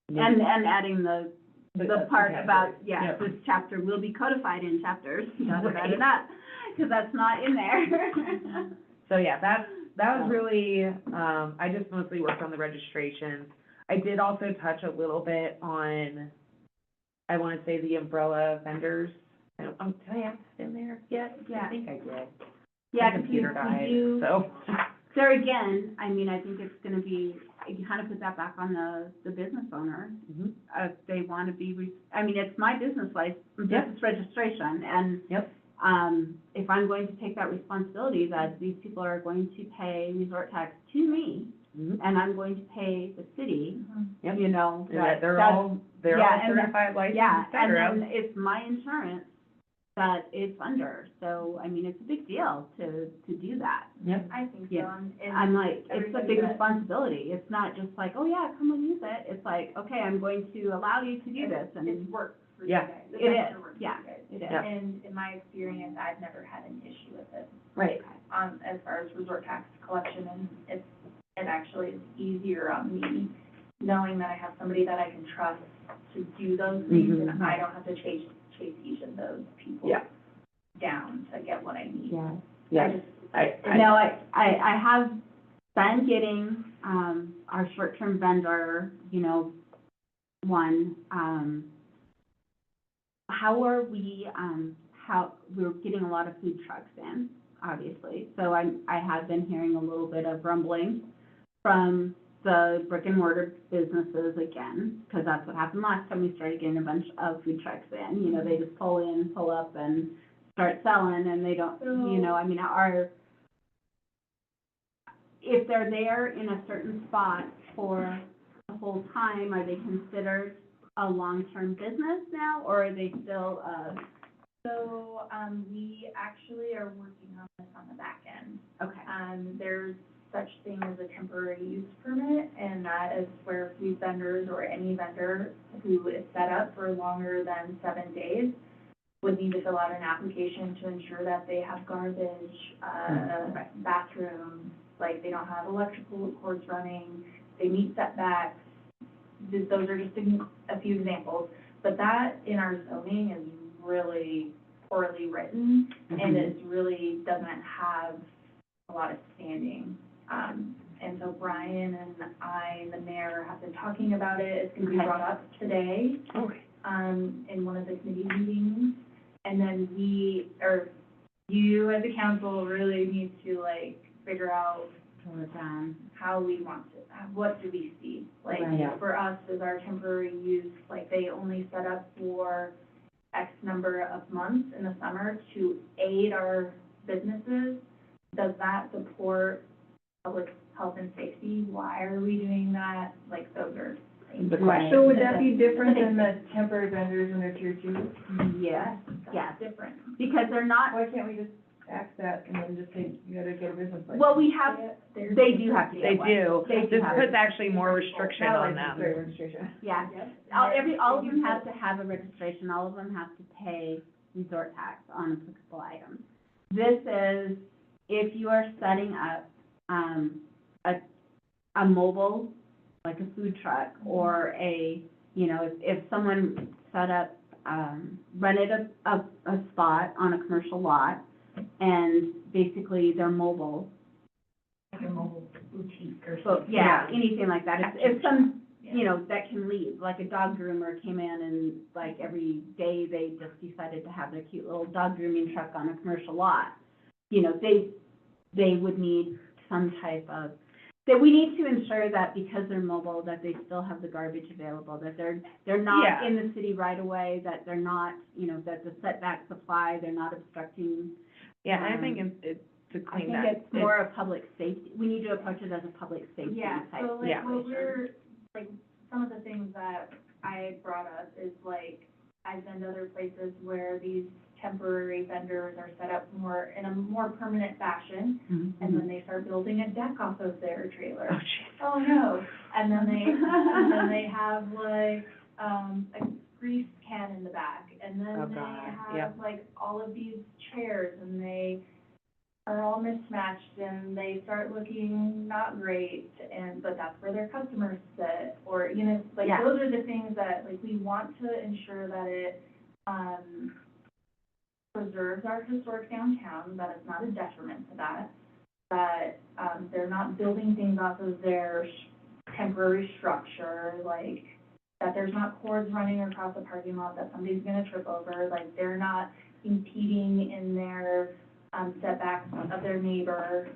And adding the part about, Yeah. yeah, this chapter will be codified in chapters, da, da, da, Right. da, da, because that's not in there. So, yeah, that was really, I just mostly worked on the registration. I did also touch a little bit on, I wanna say the umbrella vendors. Did I have that in there yet? Yeah. I think I did. Yeah, My 'cause you computer died, do, so. there again, I mean, I think it's gonna be, you kind of put that back on the business owner. Mhm. If they wanna be, I mean, it's my business business registration, and, Yep. if I'm going to take that responsibility that these people are going to pay resort tax to me, Mhm. and I'm going to pay the city, Yep. you know, And that they're that's- all, they're yeah, all and that- certified, licensed, yeah, et cetera. and then it's my insurance that it's under, so, I mean, it's a big deal to do that. Yep. I think so, Yeah. and I'm like, it's a everybody big that- responsibility, it's not just like, oh yeah, come and use it, it's like, okay, I'm going to allow you to do this, and It's work for you Yeah. guys. It's It extra is, work for yeah. you guys. it is. Yeah. And in my experience, I've never had an issue with it, Right. as far as resort tax collection, and it actually is easier on me, knowing that I have somebody that I can trust to do those things, Mhm. and I don't have to chase each of those people Yeah. down to get what I need. Yeah. I Yeah, just, No, I have been getting, our short-term vendor, you know, one, how are we, we're getting a lot of food trucks in, obviously. So I have been hearing a little bit of rumbling from the brick and mortar businesses again, because that's what happened last time we started getting a bunch of food trucks in. You know, they just pull in, pull up, and start selling, and they don't, you know, I mean, if they're there in a certain spot for the whole time, are they considered a long-term business now, or are they still, so, we actually are working on this on the back end. okay, There's such thing as a temporary use permit, and that is where food vendors or any vendor who is set up for longer than 7 days would need to fill out an application to ensure that they have garbage, bathrooms, like they don't have electrical cords running, they meet setbacks. Those are just a few examples, but that in our zoning is really poorly written, and it really doesn't have a lot of standing. And so Brian and I and the mayor have been talking about it, it's gonna be Okay. brought up today, Okay. in one of the committee meetings. And then you as a council really need to like figure out pull it down. how we want to, what do we see? Like, Right. for us, as our temporary use, like, they only set up for X number of months in the summer to aid our businesses. Does that support public health and safety? Why are we doing that? Like, those are things. The Right. So would that be different than the temporary vendors when they're tier two? Yes, That's yes, different. because they're not, Why can't we just axe that and then just say, you gotta get a business license? well, we have, they do have to They get one. do. They do This have puts it. actually more restriction Not on license, them. sorry, registration. Yeah, Yep. all of them have to have a registration, all of them have to pay resort tax on applicable items. This is, if you are setting up, a mobile, like a food truck, or a, you know, if someone set up, rented a spot on a commercial lot, and basically they're mobile, Like a mobile boutique or so, something. yeah, anything like that, if some, Yeah. you know, that can leave, like a dog groomer came in and like every day they just decided to have their cute little dog grooming truck on a commercial lot. You know, they would need some type of, that we need to ensure that because they're mobile, that they still have the garbage available, that they're not Yeah. in the city right away, that they're not, you know, that the setbacks apply, they're not obstructing. Yeah, and I think to I clean think that. it's more a public safety, we need to approach it as a public safety Yeah, type so like, Yeah. what situation. we're, like, some of the things that I brought up is like, I've been to other places where these temporary vendors are set up more, in a more permanent fashion, and then they start building a deck off of their trailer. Oh, jeez. Oh, no, and then they have like, a grease can in the back, and then Oh, they God, yeah. have like all of these chairs, and they are all mismatched, and they start looking not great, but that's where their customers sit, or, you know, like, Yeah. those are the things that, like, we want to ensure that it, preserves our historic downtown, that it's not a detriment to that, that, they're not building things off of their temporary structure, like, that there's not cords running across the parking lot that somebody's gonna trip over, like, they're not impeding in their, setbacks of their neighbor,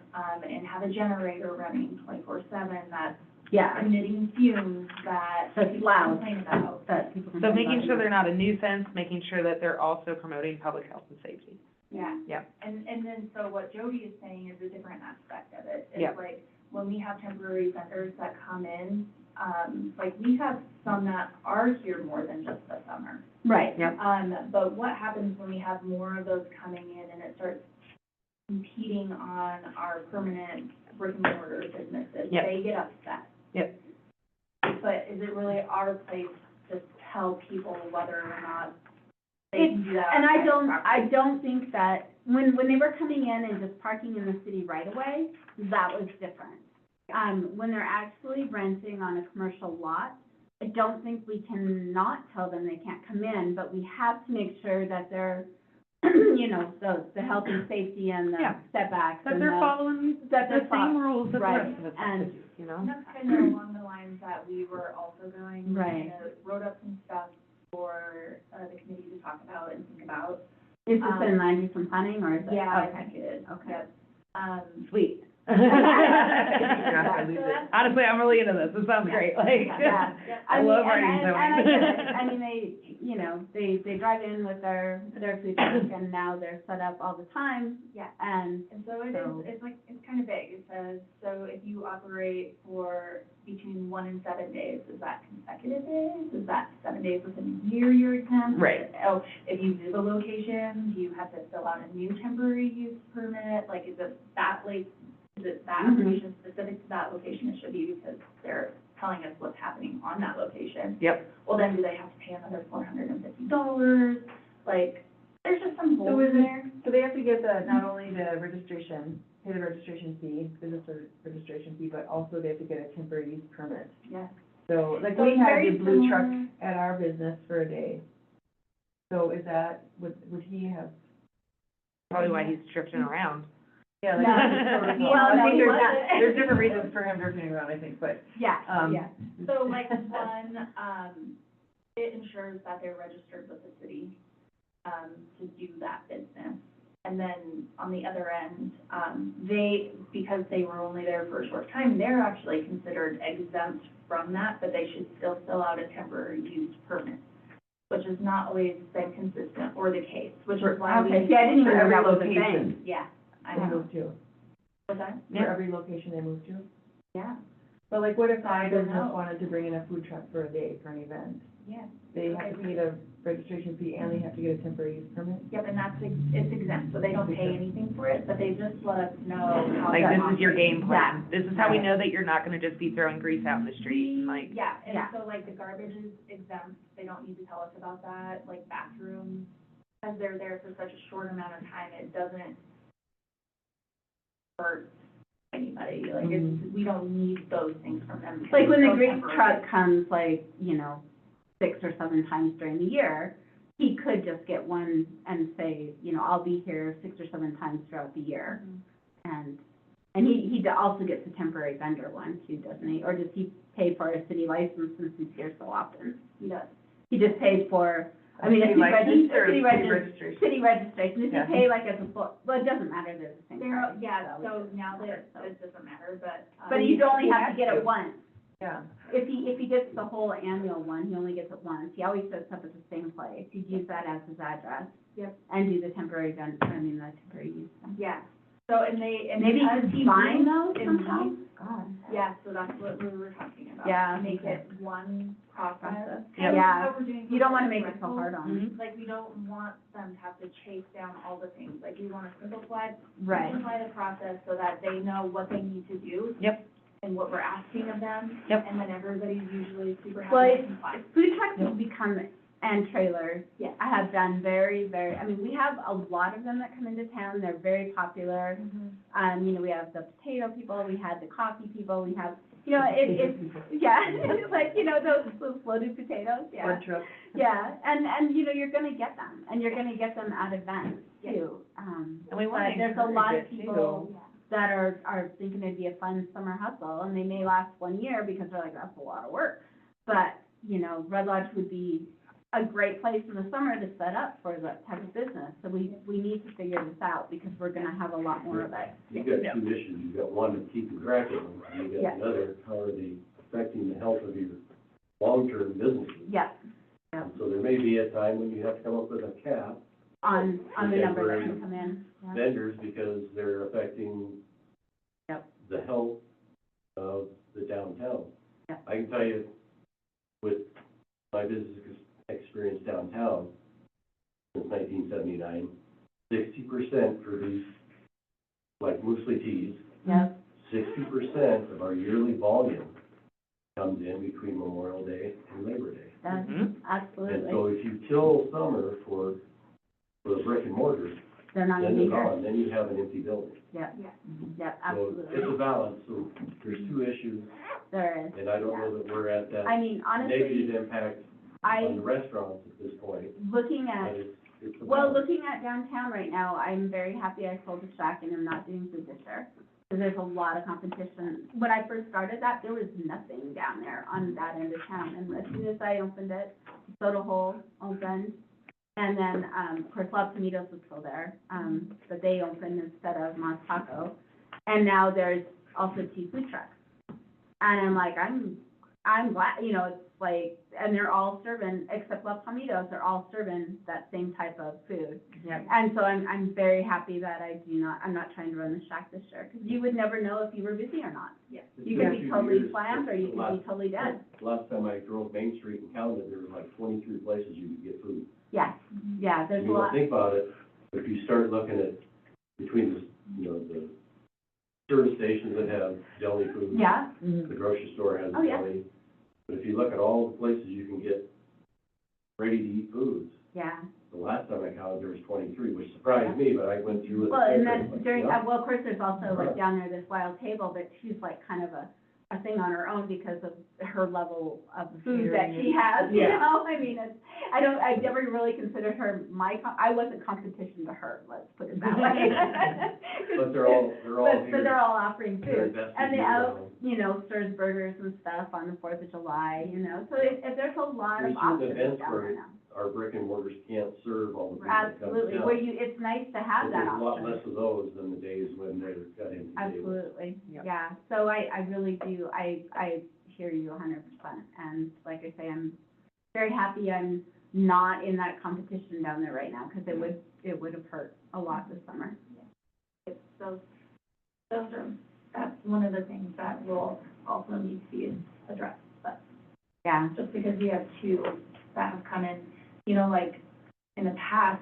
and have a generator running 24/7 that's Yeah, emitting fumes that That's people loud. complain about. that people can. So complain making sure about. they're not a nuisance, making sure that they're also promoting public health and safety. Yeah. Yeah. And then, so what Jody is saying is a different aspect of it. Yeah. Is like, when we have temporary vendors that come in, like, we have some that are here more than just the summer. Right, Yep. But what happens when we have more of those coming in and it starts impeding on our permanent brick and mortar businesses? Yep. They get upset. Yep. But is it really our place to tell people whether or not they can do that? and on I private don't, property? I don't think that, when they were coming in and just parking in the city right away, that was different. When they're actually renting on a commercial lot, I don't think we can not tell them they can't come in, but we have to make sure that they're, you know, the health and safety and the Yeah. setbacks That and they're the, following that the they're same rules that the right, rest of us have to and- do, you know? And that's kind of along the lines that we were also going. We Right. kind of wrote up some stuff for, the committee to talk about and think about. is this in line with some planning, or is it? Yeah, I Okay. think it is. Okay. Yep. Sweet. Yeah. Honestly, I'm really into this. It sounds great, like, Yeah. I mean, love and writing I zoning. get it. I mean, they, you know, they drive in with their food truck, and now they're set up all the time, Yeah. and, And so it So- is, it's like, it's kind of vague. It says, so if you operate for between 1 and 7 days, is that consecutive days? Is that 7 days within a year you're exempt? Right. Oh, if you move a location, do you have to fill out a new temporary use permit? Like, is it that, like, is it that Mhm. location specific to that location? It should be, because they're telling us what's happening on that location. Yep. Well, then do they have to pay another $450? Like, there's just some So holes is in it, there. so they have to get the, not only the registration, pay the registration fee, business registration fee, but also they have to get a temporary use permit. Yes. So, like, So we it's have very the blue truck similar- at our business for a day. So is that, would he have? Probably why he's drifting around. Yeah, No, like, he- well, I no, think he there's, wasn't. there's different reasons for him drifting around, I think, but, yeah, yeah. So like one, it ensures that they're registered with the city, to do that business. And then on the other end, because they were only there for a short time, they're actually considered exempt from that, but they should still fill out a temporary use permit, which has not always been consistent or the case, which is why we. Okay, see, I didn't even For know every that was a location. thing. Yeah, I they know. move to, What's that? for every location they move to. Yeah, But like, what if I my don't business know. wanted to bring in a food truck for a day for an event? yeah. They have to pay the registration fee and they have to get a temporary use permit? Yep, and it's exempt, so they don't pay anything for it, but they just let us know how. Like, that this is your operates. game plan. This is how we know that you're not gonna just be throwing grease out in the street and like, Yeah, and Yeah. so like the garbage is exempt, they don't need to tell us about that, like bathrooms, because they're there for such a short amount of time, it doesn't hurt anybody, like, it's, we don't need those things from them. because Like, when the it's so grease temporary. truck comes, like, you know, 6 or 7 times during the year, he could just get one and say, you know, I'll be here 6 or 7 times throughout the year. Mhm. And he also gets a temporary vendor one too, doesn't he? Or does he pay for a city license since he's here so often? He does. He just pays for, I mean, if City he license or city registration? city registration, does Yeah. he pay like as a full, well, it doesn't matter, they're the same There, price. yeah, it so doesn't now matter, that, so. it doesn't matter, but. But you only have to get has it to. once. Yeah. If he gets the whole annual one, he only gets it once. He always sets up at the same place. He'd use that as his address. Yep. And do the temporary the temporary use. Yeah, So, and they, and Maybe because he combine moved those in somehow? May, God. yeah, so that's what we were talking about. Yeah. Make it one process. Process. Kind of Yeah. what we're doing You don't with wanna the make it so rentals. hard on them. Like, we don't want them to have to chase down all the things, like, we wanna simplify Right. the process so that they know what they need to do. Yep. And what we're asking of them. Yep. And then everybody's usually super Well, happy it's- to comply. Food trucks have become, and trailers. Yeah. I have done very, I mean, we have a lot of them that come into town, they're very popular. You know, we have the potato people, we had the coffee people, we have, you know, it's, yeah, it's like, you know, those floated potatoes, yeah. Wood chip. Yeah, and, you know, you're gonna get them, and you're gonna get them at events too. And we wanna But there's a lot of encourage it, too. people that are thinking it'd be a fun summer hustle, and they may last 1 year because they're like, that's a lot of work. But, you know, Red Lodge would be a great place in the summer to set up for that type of business. So we need to figure this out because we're gonna have a lot more of it. You've got two issues, you've got one, keeping track of them, and you've Yeah. got another, how are they affecting the health of your long-term businesses? Yeah, So there may be a time when you have to come up with a cap, on the number that Temporary can come in. Yeah. vendors, because they're affecting Yep. the health of the downtown. Yep. I can tell you, with my business experience downtown since 1979, 60% for these, like muesli teas, Yep, 60% of our yearly volume comes in between Memorial Day and Labor Day. that's, Mhm. And absolutely. so if you kill summer for the brick and mortar, They're not then gonna be they're here. gone, then you have an empty building. Yep, Yeah. yep, So it's a absolutely. balance, so there's two issues, There is. and I don't know that we're at that I mean, honestly, negative impact on the I, restaurants at this point, looking but at, it's a well, balance. looking at downtown right now, I'm very happy I sold the Shack and I'm not doing food this year. Because there's a lot of competition. When I first started that, there was nothing down there on that end of town. And as soon as I opened it, Soda Hole opened. And then, of course, Los Tomatos was still there, but they opened instead of Mas Taco. And now there's also two food trucks. And I'm like, I'm glad, you know, it's like, and they're all serving, except Los Tomatos, they're all serving that same type of food. Yep. And so I'm very happy that I'm not trying to run the Shack this year, because you would never know if you were busy or not. Yeah. You could be It's been 2 totally years slammed, or you since could the be totally dead. Last time I drove Main Street and counted, there was like 23 places you could get food. Yeah, yeah, there's a You don't lot. think about it, if you start looking at between the, you know, the service stations that have deli food. Yeah, The grocery store has Oh, yeah. deli, but if you look at all the places you can get ready-to-eat foods, yeah. the last time I counted, there was 23, which surprised me, but I went through it. Well, and then during, well, of course, there's also like Right. down there this Wild Table, but she's like kind of a thing on her own because of her level of food that she has, you Yeah. know? I mean, I never really considered her I wasn't competition to her, let's put it that way. But they're all But here. they're all offering They're food. invested And the year-round. Elks, you know, serves burgers and stuff on the 4th of July, you know? So there's a lot There's of certain options events down where there now. Our brick and mortars can't serve all the people that come to Absolutely, town. where it's nice to have But that there's a lot option. less of those than the days when they're got empty tables. Absolutely, Yep. yeah, so I really do, I hear you 100%, and like I say, I'm very happy I'm not in that competition down there right now, because it would have hurt a lot this summer. It's those are, that's one of the things that will also need to be addressed, but Yeah, just because we have two that have come in, you know, like, in the past,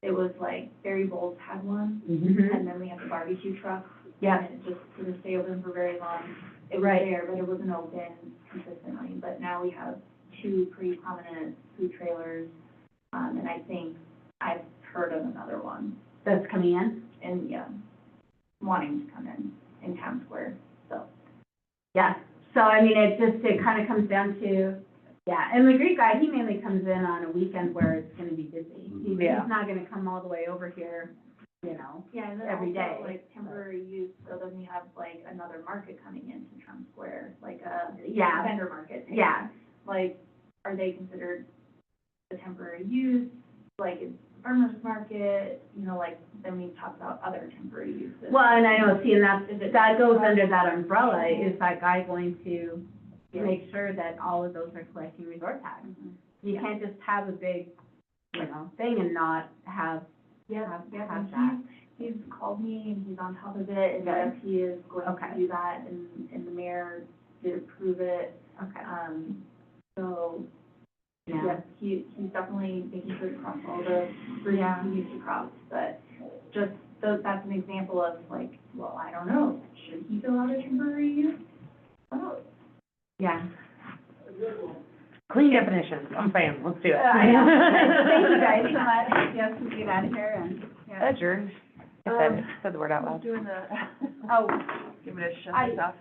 it was like Berry Bowls had one, mhm, and then we had the barbecue truck. yeah, And it just didn't stay open for very long. It was Right. there, but it wasn't open consistently, but now we have two pretty prominent food trailers, and I think I've heard of another one, that's coming in, and, yeah, wanting to come in Town Square, so. yeah, so I mean, it kind of comes down to, yeah, and the Greek guy, he mainly comes in on a weekend where it's gonna be busy. He's Yeah. not gonna come all the way over here, you know, Yeah, and then Every day. also, like, temporary use, so then we have, like, another market coming into Town Square, like a yeah, vendor market. yeah. Like, are they considered a temporary use, like, it's farmer's market, you know, like, then we talk about other temporary uses. Well, and I know, see, and Is it- that goes under that umbrella, is that guy going to Yeah. make sure that all of those are collecting resort tax? Mhm. You can't just have a big, you know, thing and not have, Yeah, have yeah, have and that. he's called me and he's on top of it, and yes, he is going Okay. to do that, and the mayor did approve it. Okay. So, Yeah. yes, he's definitely making sure to crop all the trees Yeah. he needs to crop, but just, that's an example of like, well, I don't know, should he fill out a temporary use? Oh, Yeah. Clean definitions, I'm a fan, let's do it. I know. Thank you guys so much. Yes, we get out of here and, yeah. Adjourned. I said the word out loud. Doing the, Oh, give it a shut I- this off.